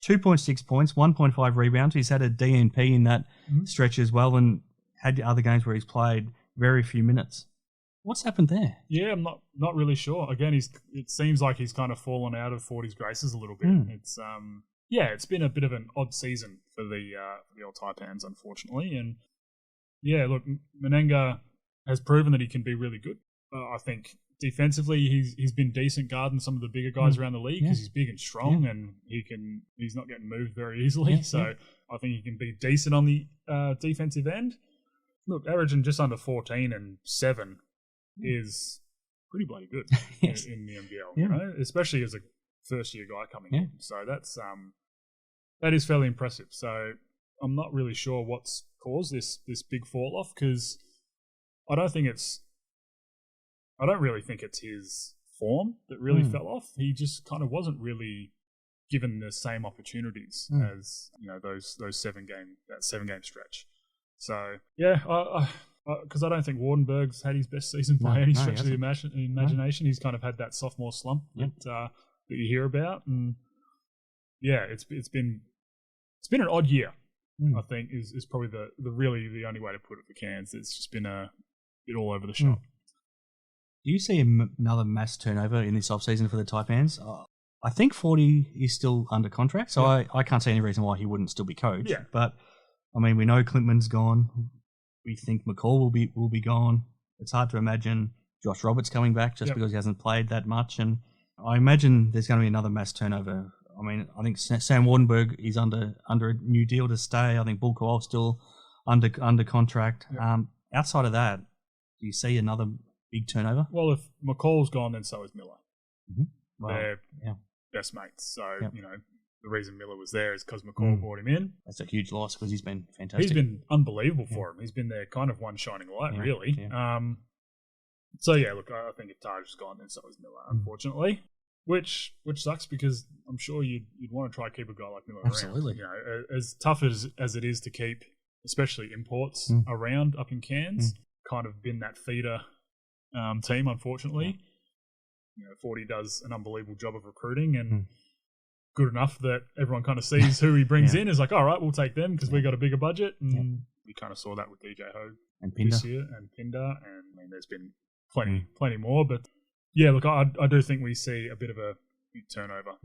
2.6 points, 1.5 rebounds. He's had a DNP in that stretch as well and had other games where he's played very few minutes. What's happened there? Yeah, I'm not really sure. Again, it seems like he's kind of fallen out of 40's graces a little bit. It's it's been a bit of an odd season for the old Taipans, unfortunately. And yeah, look, Menenga has proven that he can be really good. I think defensively, he's been decent guarding some of the bigger guys around the league because he's big and strong and he's not getting moved very easily. So I think he can be decent on the defensive end. Look, averaging just under 14 and 7 is pretty bloody good in the NBL, especially as a first-year guy coming in. So that is fairly impressive. So I'm not really sure what's caused this big fall-off because I don't really think it's his form that really fell off. He just kind of wasn't really given the same opportunities as those 7-game stretch. So yeah, because I don't think Wardenberg's had his best season by any stretch of the imagination. He's kind of had that sophomore slump that you hear about, and yeah, it's been an odd year. I think is probably the only way to put it for Cairns. It's just been a bit all over the shop. Do you see another mass turnover in this off-season for the Taipans? I think 40 is still under contract, so I can't see any reason why he wouldn't still be coached. Yeah. But I mean, we know Clintman's gone. We think McCall will be gone. It's hard to imagine Josh Roberts coming back just because he hasn't played that much. And I imagine there's going to be another mass turnover. I mean, I think Sam Wardenberg is under a new deal to stay. I think Bull Kowal's still under contract. Yep. Outside of that, do you see another big turnover? Well, if McCall's gone, then so is Miller. Well, they're best mates. So, the reason Miller was there is because McCall brought him in. That's a huge loss because he's been fantastic. He's been unbelievable for him. He's been their kind of one shining light, really. Yeah. So, yeah, look, I think if Taj is gone, then so is Miller, unfortunately. Which sucks because I'm sure you'd want to try to keep a guy like Miller Absolutely. around. As tough as it is to keep, especially imports around up in Cairns, kind of been that feeder team, unfortunately. 40 does an unbelievable job of recruiting and good enough that everyone kind of sees who he brings in is like, all right, we'll take them because we got a bigger budget. And we kind of saw that with DJ Ho and Pinder this year and Pinder. And I mean, there's been plenty more. But yeah, look, I do think we see a bit of a big turnover.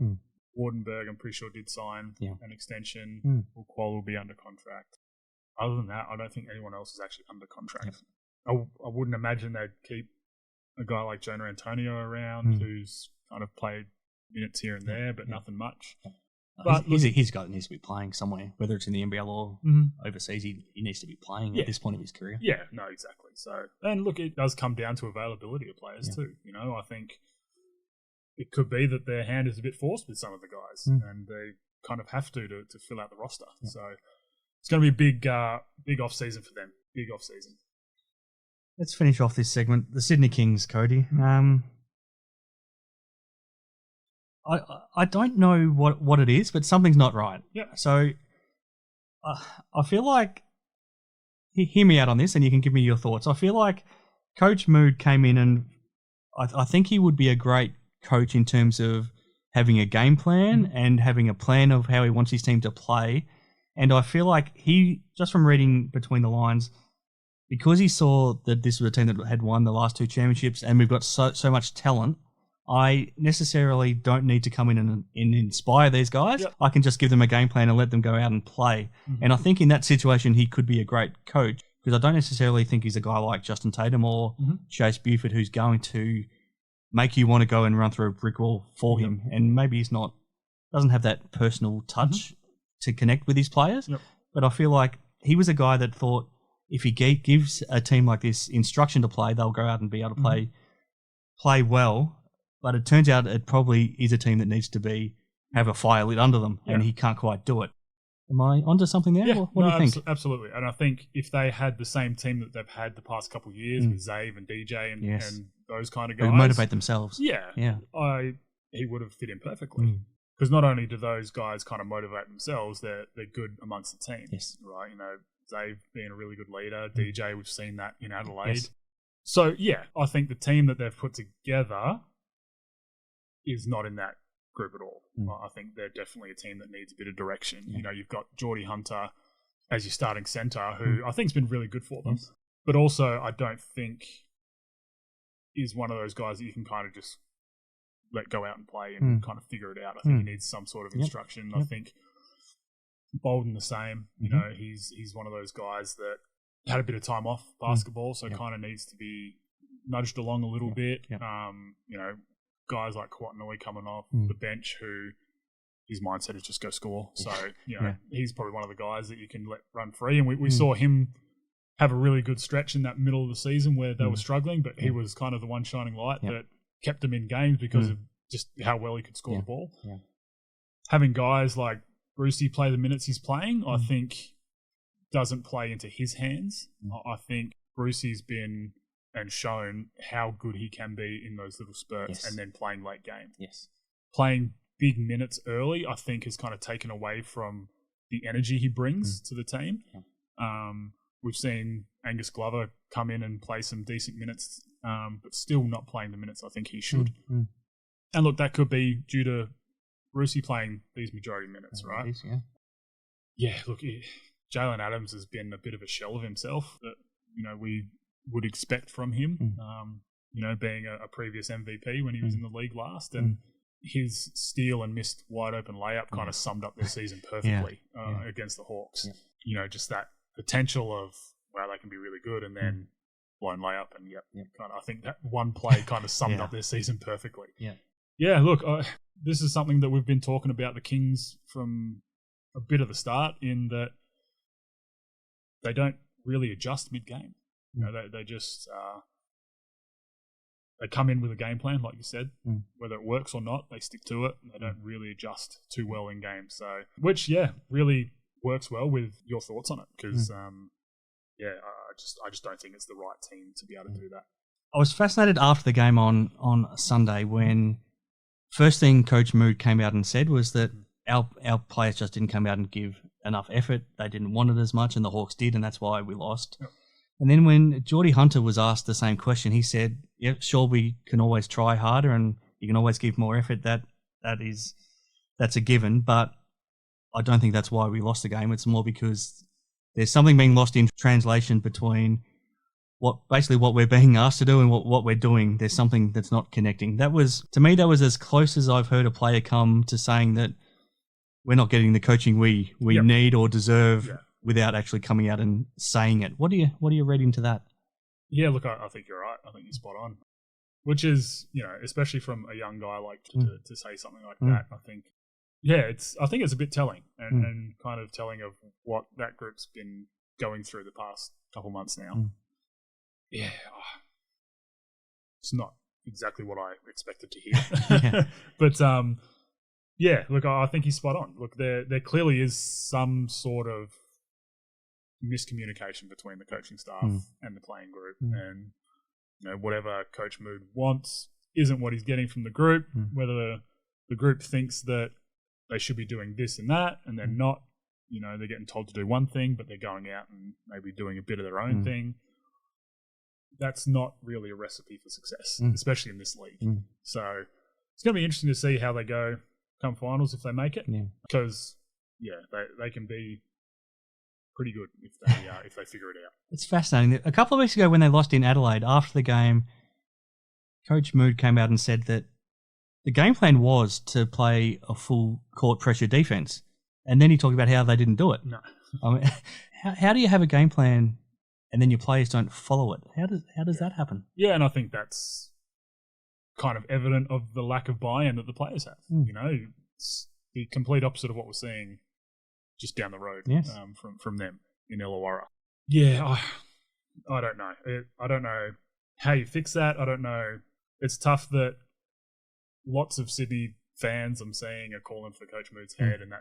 Wardenberg, I'm pretty sure, did sign an extension. Qual will be under contract. Other than that, I don't think anyone else is actually under contract. I wouldn't imagine they'd keep a guy like Jonah Antonio around who's kind of played minutes here and there, but nothing much. But he's got needs to be playing somewhere, whether it's in the NBL or overseas. He needs to be playing at this point of his career. Yeah, no, exactly. So, and look, it does come down to availability of players too. I think it could be that their hand is a bit forced with some of the guys, and they kind of have to fill out the roster. So it's going to be a big off season for them. Big off season. Let's finish off this segment. The Sydney Kings, Cody. I don't know what it is, but something's not right. Yeah. So I feel like, hear me out on this and you can give me your thoughts. I feel like Coach Mood came in and I think he would be a great coach in terms of having a game plan and having a plan of how he wants his team to play. And I feel like he, just from reading between the lines, because he saw that this was a team that had won the last 2 championships and we've got so much talent, I necessarily don't need to come in and inspire these guys. Yep. I can just give them a game plan and let them go out and play. Mm-hmm. And I think in that situation, he could be a great coach, because I don't necessarily think he's a guy like Justin Tatum or Chase Buford who's going to make you want to go and run through a brick wall for him. And maybe he's doesn't have that personal touch to connect with his players. Yep. But I feel like he was a guy that thought if he gives a team like this instruction to play, they'll go out and be able to play well. But it turns out it probably is a team that needs to have a fire lit under them, and he can't quite do it. Am I onto something there? Yeah, What do you think? Absolutely. And I think if they had the same team that they've had the past couple of years with Zave and DJ and those kind of guys, Who motivate themselves. Yeah. He would have fit in perfectly. Because not only do those guys kind of motivate themselves, they're good amongst the team. Yes. Right? You know, Zave being a really good leader, DJ, we've seen that in Adelaide. Yes. So, yeah, I think the team that they've put together is not in that group at all. I think they're definitely a team that needs a bit of direction. You know, you've got Geordie Hunter as your starting centre, who I think has been really good for them. But also, I don't think is one of those guys that you can kind of just let go out and play and kind of figure it out. I think he needs some sort of instruction. I think Bolden the same. You know, he's one of those guys that had a bit of time off basketball, so kind of needs to be nudged along a little bit. You know, guys like Kwatnoi coming off the bench who his mindset is just go score. So, you know, he's probably one of the guys that you can let run free. And we saw him have a really good stretch in that middle of the season where they were struggling, but he was kind of the one shining light that kept them in games because of just how well he could score the ball. Having guys like Brucey play the minutes he's playing, I think doesn't play into his hands. I think Brucey's been and shown how good he can be in those little spurts and then playing late game. Playing big minutes early, I think, has kind of taken away from the energy he brings to the team. We've seen Angus Glover come in and play some decent minutes, but still not playing the minutes I think he should. And look, that could be due to Brucey playing these majority minutes, right? Look, Jalen Adams has been a bit of a shell of himself that, you know, we would expect from him, you know, being a previous MVP when he was in the league last. And his steal and missed wide open layup kind of summed up their season perfectly against the Hawks. You know, just that potential of, wow, they can be really good, and then blown layup. And kind of, I think that one play kind of summed up their season perfectly. Look, this is something that we've been talking about the Kings from a bit of the start, in that they don't really adjust mid-game. You know, they just they come in with a game plan, like you said. Whether it works or not, they stick to it. They don't really adjust too well in games. So, which really works well with your thoughts on it, because I just don't think it's the right team to be able to do that. I was fascinated after the game on Sunday when first thing Coach Mood came out and said was that our players just didn't come out and give enough effort. They didn't want it as much, and the Hawks did, and that's why we lost. And then when Geordie Hunter was asked the same question, he said, sure, we can always try harder and you can always give more effort. That's a given, but I don't think that's why we lost the game. It's more because there's something being lost in translation between what we're being asked to do and what we're doing. There's something that's not connecting. To me, that was as close as I've heard a player come to saying that we're not getting the coaching we need or deserve without actually coming out and saying it. What do you read into that? Yeah, look, I think you're right. I think you're spot on. Which is, you know, especially from a young guy like to say something like that, I think, I think it's a bit telling and kind of telling of what that group's been going through the past couple months now. It's not exactly what I expected to hear. But look, I think he's spot on. Look, there clearly is some sort of miscommunication between the coaching staff and the playing group, and you know, whatever Coach Mood wants isn't what he's getting from the group. Whether the group thinks that they should be doing this and that, and they're not. You know, they're getting told to do one thing, but they're going out and maybe doing a bit of their own thing. That's not really a recipe for success, especially in this league. So it's going to be interesting to see how they go come finals if they make it, because they can be pretty good if they figure it out. It's fascinating. A couple of weeks ago when they lost in Adelaide, after the game, Coach Mood came out and said that the game plan was to play a full court pressure defense. And then he talked about how they didn't do it. No. I mean, how do you have a game plan and then your players don't follow it? How does that happen? Yeah, and I think that's kind of evident of the lack of buy-in that the players have. You know, it's the complete opposite of what we're seeing just down the road from them in Illawarra. Yeah, I don't know. I don't know how you fix that. I don't know. It's tough that lots of Sydney fans I'm seeing are calling for Coach Mood's head, and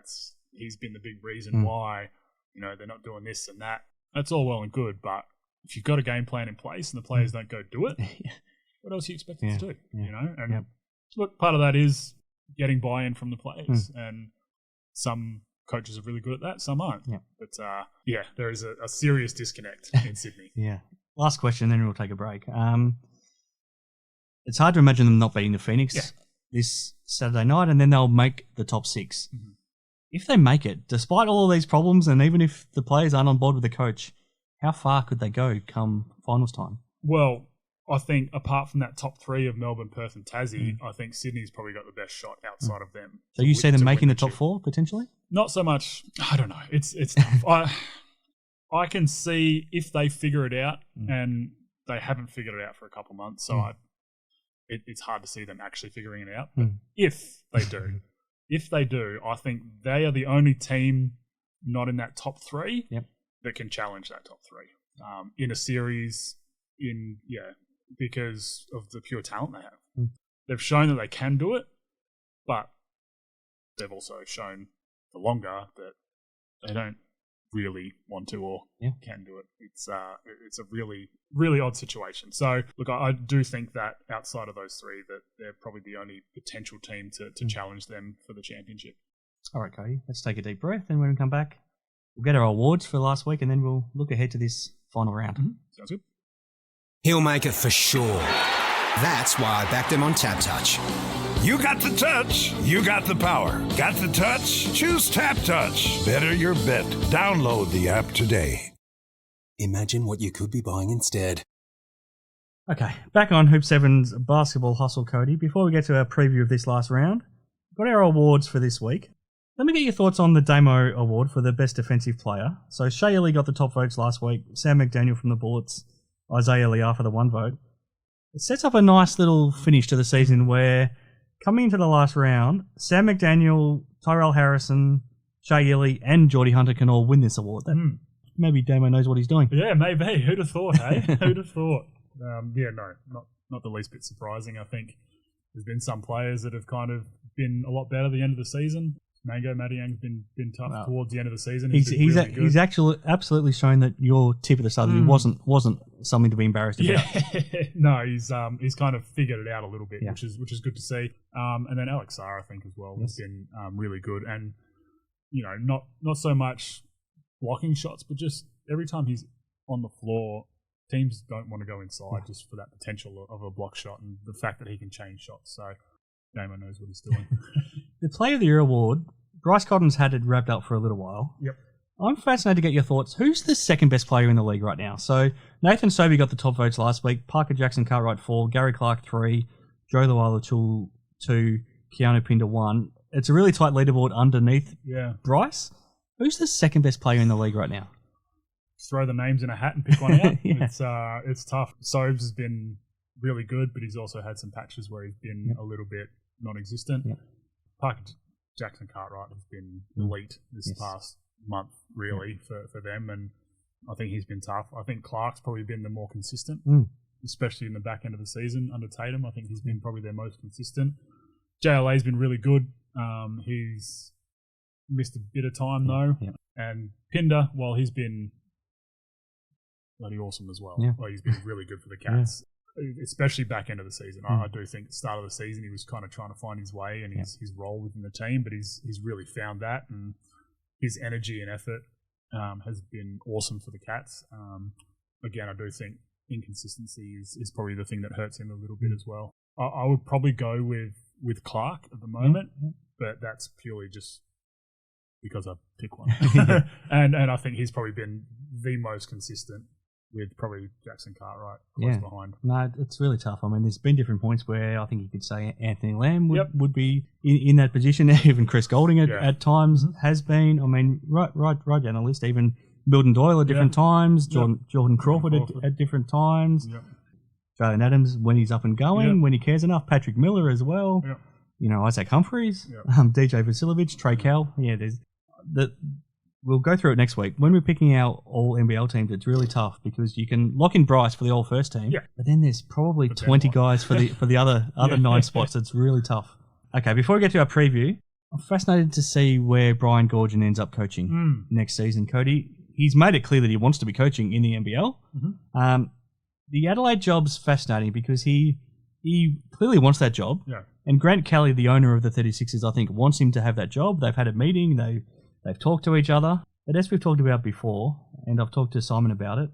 he's been the big reason why, you know, they're not doing this and that. That's all well and good, but if you've got a game plan in place and the players don't go do it, what else are you expected to do? You know, and look, part of that is getting buy-in from the players, and some coaches are really good at that, some aren't. But there is a serious disconnect in Sydney. Last question, then we'll take a break. It's hard to imagine them not beating the Phoenix this Saturday night, and then they'll make the top 6. If they make it, despite all of these problems, and even if the players aren't on board with the coach, how far could they go come finals time? Well, I think apart from that top 3 of Melbourne, Perth and Tassie, I think Sydney's probably got the best shot outside of them. So you see them making the top 4 potentially? Not so much. I don't know. It's tough. I can see if they figure it out, and they haven't figured it out for a couple months. So it's hard to see them actually figuring it out. But if they do, I think they are the only team not in that top 3 that can challenge that top 3 in a series. Because of the pure talent they have. They've shown that they can do it, but they've also shown for longer that they don't really want to or can do it. It's a really, really odd situation. So, look, I do think that outside of those 3, that they're probably the only potential team to challenge them for the championship. All right, Cody, let's take a deep breath, and when we come back, we'll get our awards for last week, and then we'll look ahead to this final round. Sounds good. He'll make it for sure. That's why I backed him on TABtouch. You got the touch. You got the power. Got the touch? Choose TABtouch. Better your bet. Download the app today. Imagine what you could be buying instead. Okay, back on Hoop 7's Basketball Hustle, Cody. Before we get to our preview of this last round, we've got our awards for this week. Let me get your thoughts on the Damo Award for the Best Defensive Player. So Shea Ely got the top votes last week, Sam McDaniel from the Bullets, Isaiah Liar for the 1 vote. It sets up a nice little finish to the season where, coming into the last round, Sam McDaniel, Tyrell Harrison, Shea Ely, and Geordie Hunter can all win this award. Maybe Damo knows what he's doing. Yeah, maybe. Who'd have thought, hey? Who'd have thought? Not the least bit surprising. I think there's been some players that have kind of been a lot better at the end of the season. Mango Madiang's been tough towards the end of the season. He's actually absolutely shown that your tip of the southern wasn't something to be embarrassed about. No, he's kind of figured it out a little bit, which is good to see. And then Alex Sarr, I think, as well, has been really good. And you know, not so much blocking shots, but just every time he's on the floor, teams don't want to go inside just for that potential of a block shot and the fact that he can change shots. So Damo knows what he's doing. The Player of the Year award, Bryce Cotton's had it wrapped up for a little while. Yep. I'm fascinated to get your thoughts. Who's the second best player in the league right now? So Nathan Sobey got the top votes last week, Parker Jackson Cartwright 4, Gary Clark 3, Joe Luala 2, Keanu Pinder 1. It's a really tight leaderboard underneath Bryce. Who's the second best player in the league right now? Throw the names in a hat and pick one out. It's tough. Sobes has been really good, but he's also had some patches where he's been a little bit non-existent. Parker Jackson Cartwright has been elite this past month, really, for them, and I think he's been tough. I think Clark's probably been the more consistent, especially in the back end of the season under Tatum. I think he's been probably their most consistent. JLA's been really good. He's missed a bit of time, though. And Pinder, well, he's been bloody awesome as well. Well, he's been really good for the Cats. Especially back end of the season. I do think at the start of the season he was kind of trying to find his way and his role within the team, but he's really found that, and his energy and effort has been awesome for the Cats. Again, I do think inconsistency is probably the thing that hurts him a little bit as well. I would probably go with Clark at the moment, but that's purely just because I pick one. and I think he's probably been the most consistent with probably Jackson Cartwright close behind. No, it's really tough. I mean, there's been different points where I think you could say Anthony Lamb would be in that position. Even Chris Golding at times has been. I mean, right down the list. Even Milton Doyle at different times. Jordan Crawford at different times. Yep. Jalen Adams when he's up and going, when he cares enough. Patrick Miller as well. Yep. You know, Isaac Humphries, DJ Vasiljevic, Trey Cal. Yeah, there's we'll go through it next week. When we're picking our all NBL teams, it's really tough because you can lock in Bryce for the all first team, but then there's probably 20 guys for the other 9 spots. It's really tough. Okay, before we get to our preview, I'm fascinated to see where Brian Goorjian ends up coaching next season. Cody, he's made it clear that he wants to be coaching in the NBL. The Adelaide job's fascinating because he clearly wants that job. Yeah. And Grant Kelly, the owner of the 36ers, I think, wants him to have that job. They've had a meeting. They've talked to each other. But as we've talked about before, and I've talked to Simon about it,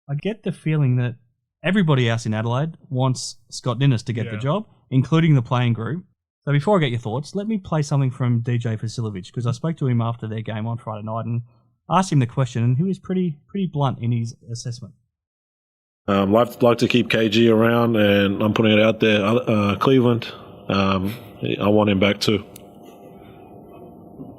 I get the feeling that everybody else in Adelaide wants Scott Ninnis to get the job, including the playing group. So before I get your thoughts, let me play something from DJ Vasiljevic, because I spoke to him after their game on Friday night and asked him the question, and he was pretty blunt in his assessment. Like to keep KG around, and I'm putting it out there. Cleveland, I want him back too.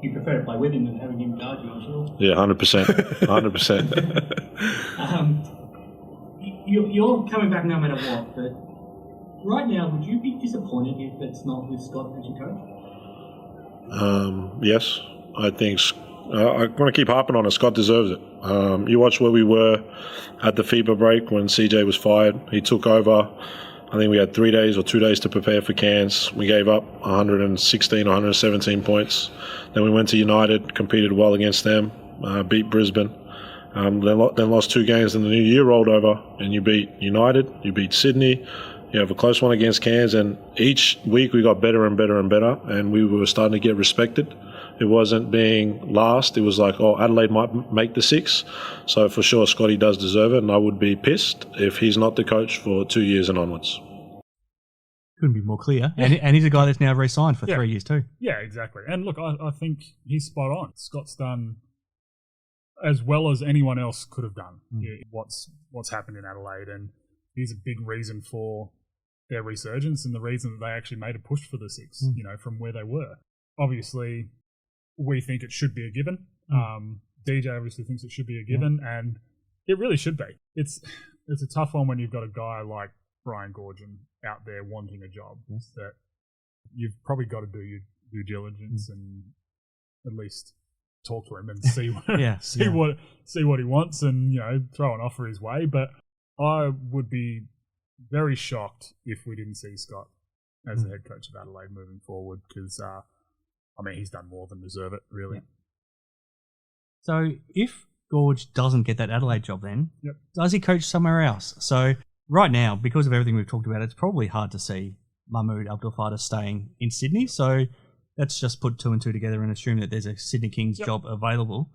You prefer to play with him than having him guard you, I'm sure. Yeah, 100%. 100%. You're coming back no matter what, but right now, would you be disappointed if it's not with Scott as your coach? Yes, I think I'm going to keep harping on it. Scott deserves it. You watch where we were at the FIBA break when CJ was fired. He took over. I think we had 3 days or 2 days to prepare for Cairns. We gave up 116 or 117 points. Then we went to United, competed well against them, beat Brisbane. Then lost 2 games, and the new year rolled over, and you beat United, you beat Sydney. You have a close one against Cairns, and each week we got better and better and better, and we were starting to get respected. It wasn't being last. It was like, Adelaide might make the 6. So for sure, Scotty does deserve it, and I would be pissed if he's not the coach for 2 years and onwards. Couldn't be more clear. And he's a guy that's now re-signed for 3 years too. Yeah, exactly. And look, I think he's spot on. Scott's done as well as anyone else could have done what's happened in Adelaide, and he's a big reason for their resurgence and the reason that they actually made a push for the 6, from where they were. Obviously, we think it should be a given. DJ obviously thinks it should be a given, and it really should be. It's a tough one when you've got a guy like Brian Goorjian out there wanting a job that you've probably got to do your due diligence and at least talk to him and see what he wants and throw an offer his way. But I would be very shocked if we didn't see Scott as the head coach of Adelaide moving forward, because he's done more than deserve it, really. So if Gorge doesn't get that Adelaide job, then does he coach somewhere else? So right now, because of everything we've talked about, it's probably hard to see Mahmood Abdul-Fattah staying in Sydney. So let's just put 2 and 2 together and assume that there's a Sydney Kings job available.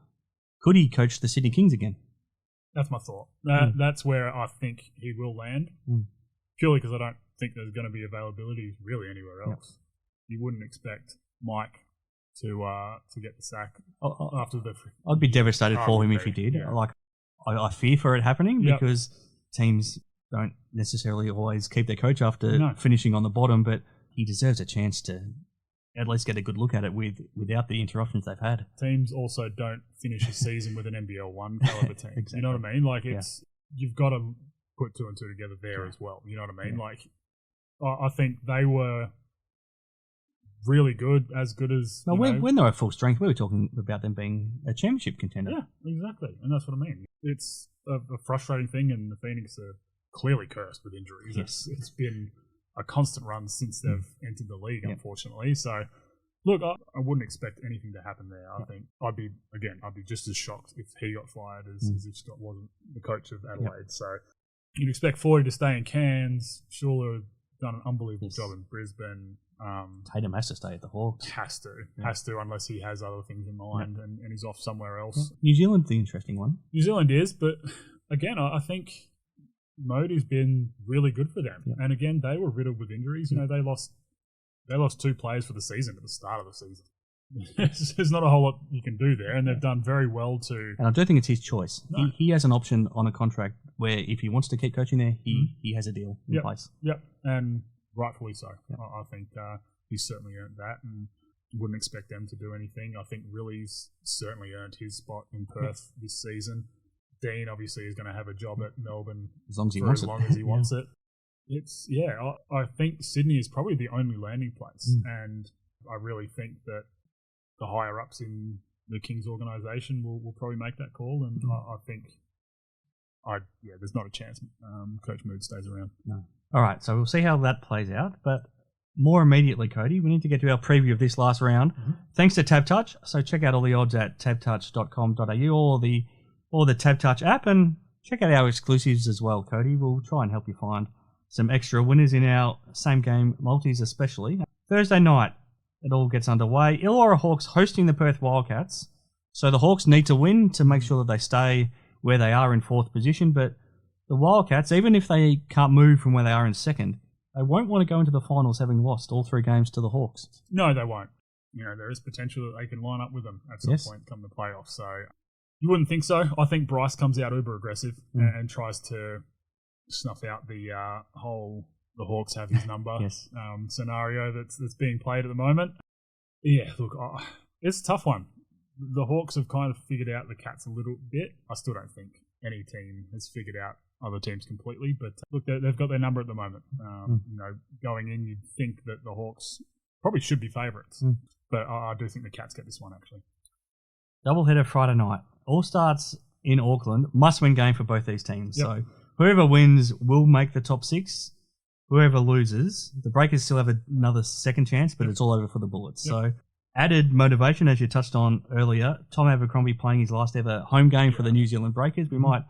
Could he coach the Sydney Kings again? That's my thought. That's where I think he will land, purely because I don't think there's going to be availability really anywhere else. You wouldn't expect Mike to get the sack after the. I'd be devastated for him if he did. Yeah. I fear for it happening because teams don't necessarily always keep their coach after finishing on the bottom, but he deserves a chance to at least get a good look at it without the interruptions they've had. Teams also don't finish a season with an NBL 1 caliber team. Exactly. You know what I mean? Like you've got to put 2 and 2 together there as well. You know what I mean? Like I think they were really good as when they were full strength, we were talking about them being a championship contender. Yeah, exactly, and that's what I mean. It's a frustrating thing, and the Phoenix are clearly cursed with injuries. Yes. It's been a constant run since they've entered the league, unfortunately. So, look, I wouldn't expect anything to happen there. I think I'd be just as shocked if he got fired as if Scott wasn't the coach of Adelaide. So, you'd expect 40 to stay in Cairns. Schuler done an unbelievable job in Brisbane. Tatum has to stay at the Hawks. Has to, unless he has other things in mind and he's off somewhere else. New Zealand's the interesting one. New Zealand is, but again, I think Modi's been really good for them. And again, they were riddled with injuries. They lost 2 players for the season at the start of the season. there's not a whole lot you can do there, and they've done very well to. And I don't think it's his choice. No. He has an option on a contract where if he wants to keep coaching there, he has a deal in place. Yep, and rightfully so. Yep. I think he's certainly earned that, and wouldn't expect them to do anything. I think Riley's certainly earned his spot in Perth this season. Dean obviously is going to have a job at Melbourne as long as he wants it. It's I think Sydney is probably the only landing place, and I really think that the higher ups in the Kings organisation will probably make that call, and I think there's not a chance Coach Mood stays around. No. All right, so we'll see how that plays out, but more immediately, Cody, we need to get to our preview of this last round. Thanks to TABtouch. So check out all the odds at tabtouch.com.au or the TABtouch app, and check out our exclusives as well, Cody. We'll try and help you find some extra winners in our same game multis especially. Thursday night, it all gets underway. Illawarra Hawks hosting the Perth Wildcats. So the Hawks need to win to make sure that they stay where they are in fourth position, but the Wildcats, even if they can't move from where they are in second, they won't want to go into the finals having lost all 3 games to the Hawks. No, they won't. There is potential that they can line up with them at some point come the playoffs. So you wouldn't think so. I think Bryce comes out uber aggressive and tries to snuff out the whole the Hawks have his number scenario that's being played at the moment. Yeah, look, it's a tough one. The Hawks have kind of figured out the Cats a little bit. I still don't think any team has figured out other teams completely, but look, they've got their number at the moment. Going in, you'd think that the Hawks probably should be favourites, but I do think the Cats get this one actually. Doubleheader Friday night. All starts in Auckland. Must-win game for both these teams. Yep. So whoever wins will make the top 6. Whoever loses, the Breakers still have another second chance, but it's all over for the Bullets. Yep. So added motivation, as you touched on earlier. Tom Abercrombie playing his last ever home game for the New Zealand Breakers. We might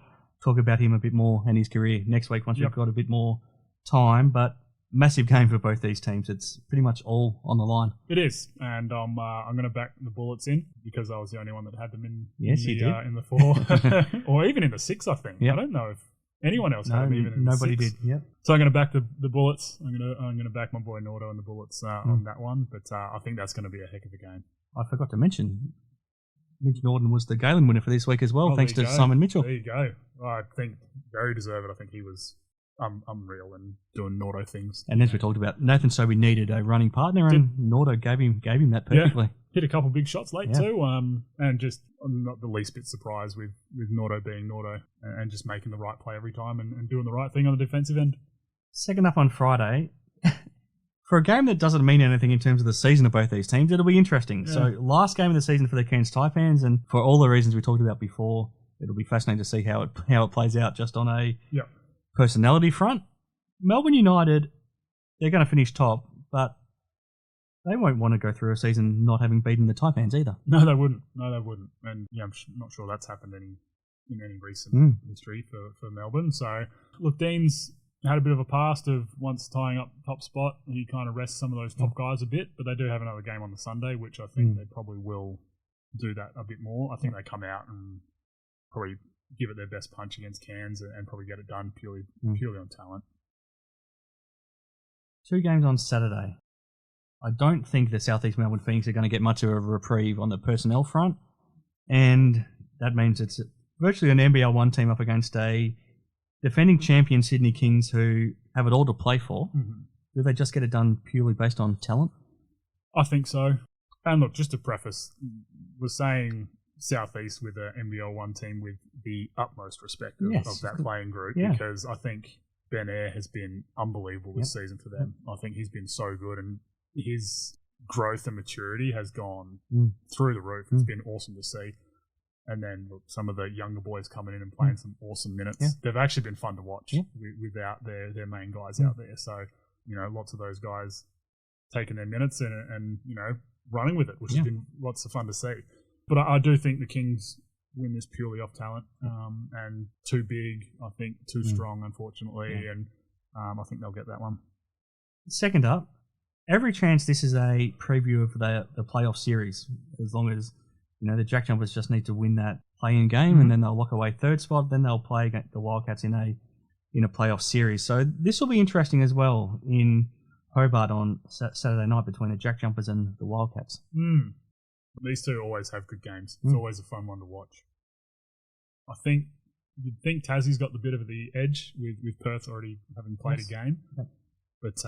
talk about him a bit more and his career next week once we've got a bit more time, but massive game for both these teams. It's pretty much all on the line. It is, and I'm going to back the Bullets in because I was the only one that had them in in the 4 or even in the 6. I think I don't know if anyone else had them even in the 6. Nobody did. Yep. So I'm going to back the Bullets. I'm going to back my boy Nordo and the Bullets on that one, but I think that's going to be a heck of a game. I forgot to mention Mitch Norton was the Galen winner for this week as well, thanks to Simon Mitchell. There you go. I think very deserved. I think he was unreal and doing Nordo things. And as we talked about, Nathan Sobey needed a running partner, and Nordo gave him that perfectly. Yeah. Hit a couple big shots late too, and just I'm not the least bit surprised with Nordo being Nordo and just making the right play every time and doing the right thing on the defensive end. Second up on Friday, for a game that doesn't mean anything in terms of the season of both these teams, it'll be interesting. Yeah. So last game of the season for the Cairns Taipans, and for all the reasons we talked about before, it'll be fascinating to see how it plays out just on a personality front. Melbourne United, they're going to finish top, but they won't want to go through a season not having beaten the Taipans either. No, they wouldn't. And I'm not sure that's happened in any recent history for Melbourne. So, look, Dean's had a bit of a past of once tying up top spot, he kind of rests some of those top guys a bit, but they do have another game on the Sunday, which I think they probably will do that a bit more. I think they come out and probably give it their best punch against Cairns and probably get it done purely on talent. 2 games on Saturday. I don't think the South East Melbourne Phoenix are going to get much of a reprieve on the personnel front, and that means it's virtually an NBL 1 team up against a defending champion Sydney Kings who have it all to play for. Do they just get it done purely based on talent? I think so. And look, just to preface, we're saying South East with an NBL 1 team with the utmost respect of that playing group because I think Ben Eyre has been unbelievable this season for them. I think he's been so good, and his growth and maturity has gone through the roof. It's been awesome to see. And then look, some of the younger boys coming in and playing some awesome minutes. They've actually been fun to watch without their main guys out there. So, lots of those guys taking their minutes and running with it, which has been lots of fun to see. But I do think the Kings win this purely off talent and too big, I think, too strong, unfortunately. And I think they'll get that one. Second up, every chance this is a preview of the playoff series, as long as the JackJumpers just need to win that play-in game, and then they'll lock away third spot. Then they'll play against the Wildcats in a playoff series. So this will be interesting as well in Hobart on Saturday night between the JackJumpers and the Wildcats. These two always have good games. It's always a fun one to watch. I think you'd think Tassie's got the bit of the edge with Perth already having played a game, but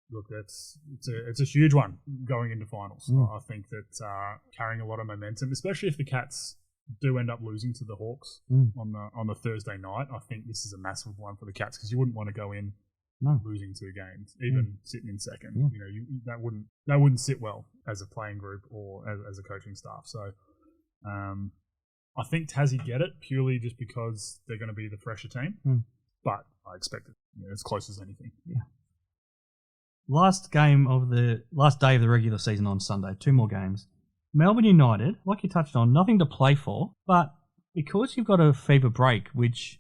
look, it's a huge one going into finals. I think that carrying a lot of momentum, especially if the Cats do end up losing to the Hawks on the Thursday night. I think this is a massive one for the Cats because you wouldn't want to go in losing 2 games, even sitting in second. That wouldn't sit well as a playing group or as a coaching staff. So I think Tassie get it purely just because they're going to be the fresher team, but I expect it as close as anything. Yeah. Last day of the regular season on Sunday. 2 more games. Melbourne United, like you touched on, nothing to play for, but because you've got a FIBA break, which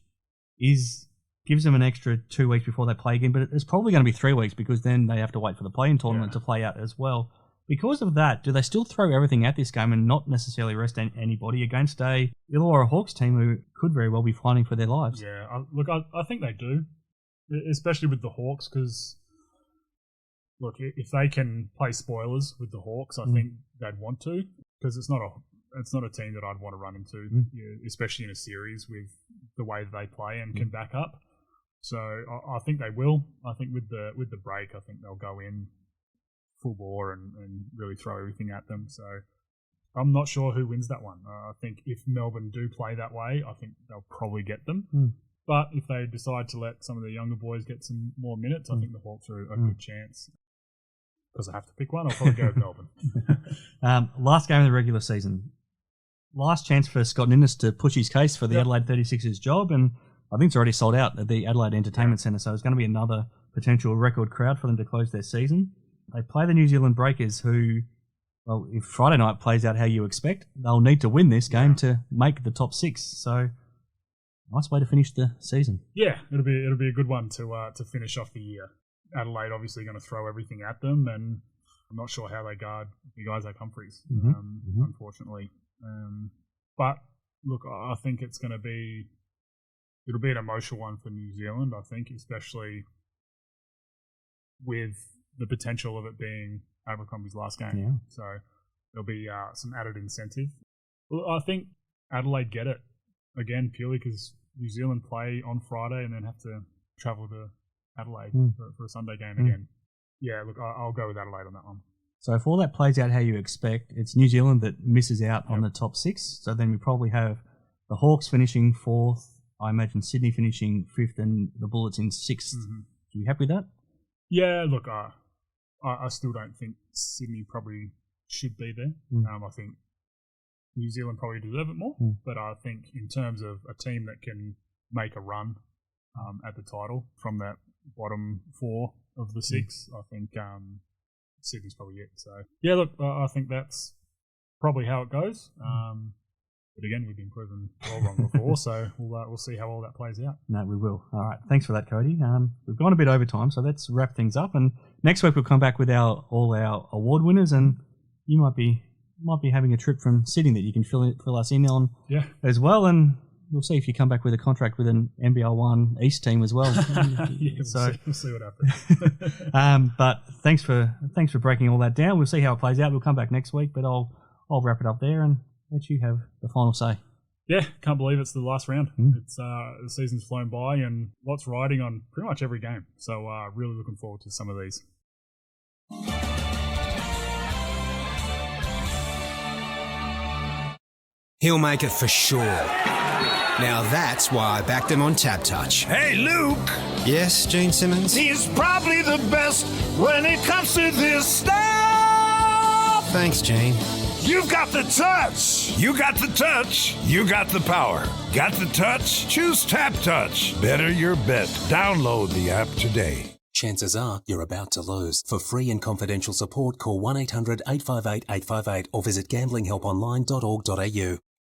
gives them an extra 2 weeks before they play again, but it's probably going to be 3 weeks because then they have to wait for the play-in tournament to play out as well. Because of that, do they still throw everything at this game and not necessarily rest anybody against a Illawarra Hawks team who could very well be fighting for their lives? Yeah, I think they do, especially with the Hawks, because look, if they can play spoilers with the Hawks, I think they'd want to, because it's not a team that I'd want to run into, especially in a series with the way that they play and can back up. So I think they will. I think with the break, I think they'll go in full bore and really throw everything at them. So I'm not sure who wins that one. I think if Melbourne do play that way, I think they'll probably get them. But if they decide to let some of the younger boys get some more minutes, I think the Hawks are a good chance. Because I have to pick one, I'll probably go with Melbourne. Last game of the regular season. Last chance for Scott Ninnis to push his case for the Adelaide 36ers job, and I think it's already sold out at the Adelaide Entertainment Centre, so it's going to be another potential record crowd for them to close their season. They play the New Zealand Breakers, who, well, if Friday night plays out how you expect, they'll need to win this game to make the top 6. So, nice way to finish the season. Yeah, it'll be a good one to finish off the year. Adelaide obviously going to throw everything at them, and I'm not sure how they guard the guys like Humphreys, unfortunately. But look, I think it'll be an emotional one for New Zealand, I think, especially with the potential of it being Abercrombie's last game. Yeah. So there'll be some added incentive. Well, I think Adelaide get it, again, purely because New Zealand play on Friday and then have to travel to Adelaide for a Sunday game again. Yeah, look, I'll go with Adelaide on that one. So if all that plays out how you expect, it's New Zealand that misses out on the top 6. So then we probably have the Hawks finishing 4th, I imagine Sydney finishing 5th, and the Bullets in 6th. Are you happy with that? Yeah, look, I still don't think Sydney probably should be there. I think New Zealand probably deserve it more, but I think in terms of a team that can make a run at the title from that bottom 4 of the 6, I think Sydney's probably it. So yeah, look, I think that's probably how it goes. But again, we've been proven all wrong before, so we'll see how all that plays out. No, we will. All right, thanks for that, Cody. We've gone a bit over time, so let's wrap things up. And next week we'll come back with all our award winners, and you might be having a trip from Sydney that you can fill us in on as well. And we'll see if you come back with a contract with an NBL 1 East team as well. We'll see what happens. But thanks for breaking all that down. We'll see how it plays out. We'll come back next week, but I'll wrap it up there and let you have the final say. Yeah, can't believe it's the last round. It's the season's flown by, and lots riding on pretty much every game. So really looking forward to some of these. He'll make it for sure. Now that's why I backed him on TABtouch. Hey, Luke! Yes, Gene Simmons? He's probably the best when it comes to this stuff! Thanks, Gene. You've got the touch! You got the touch, you got the power. Got the touch? Choose TABtouch. Better your bet. Download the app today. Chances are you're about to lose. For free and confidential support, call 1-800-858-858 or visit gamblinghelponline.org.au.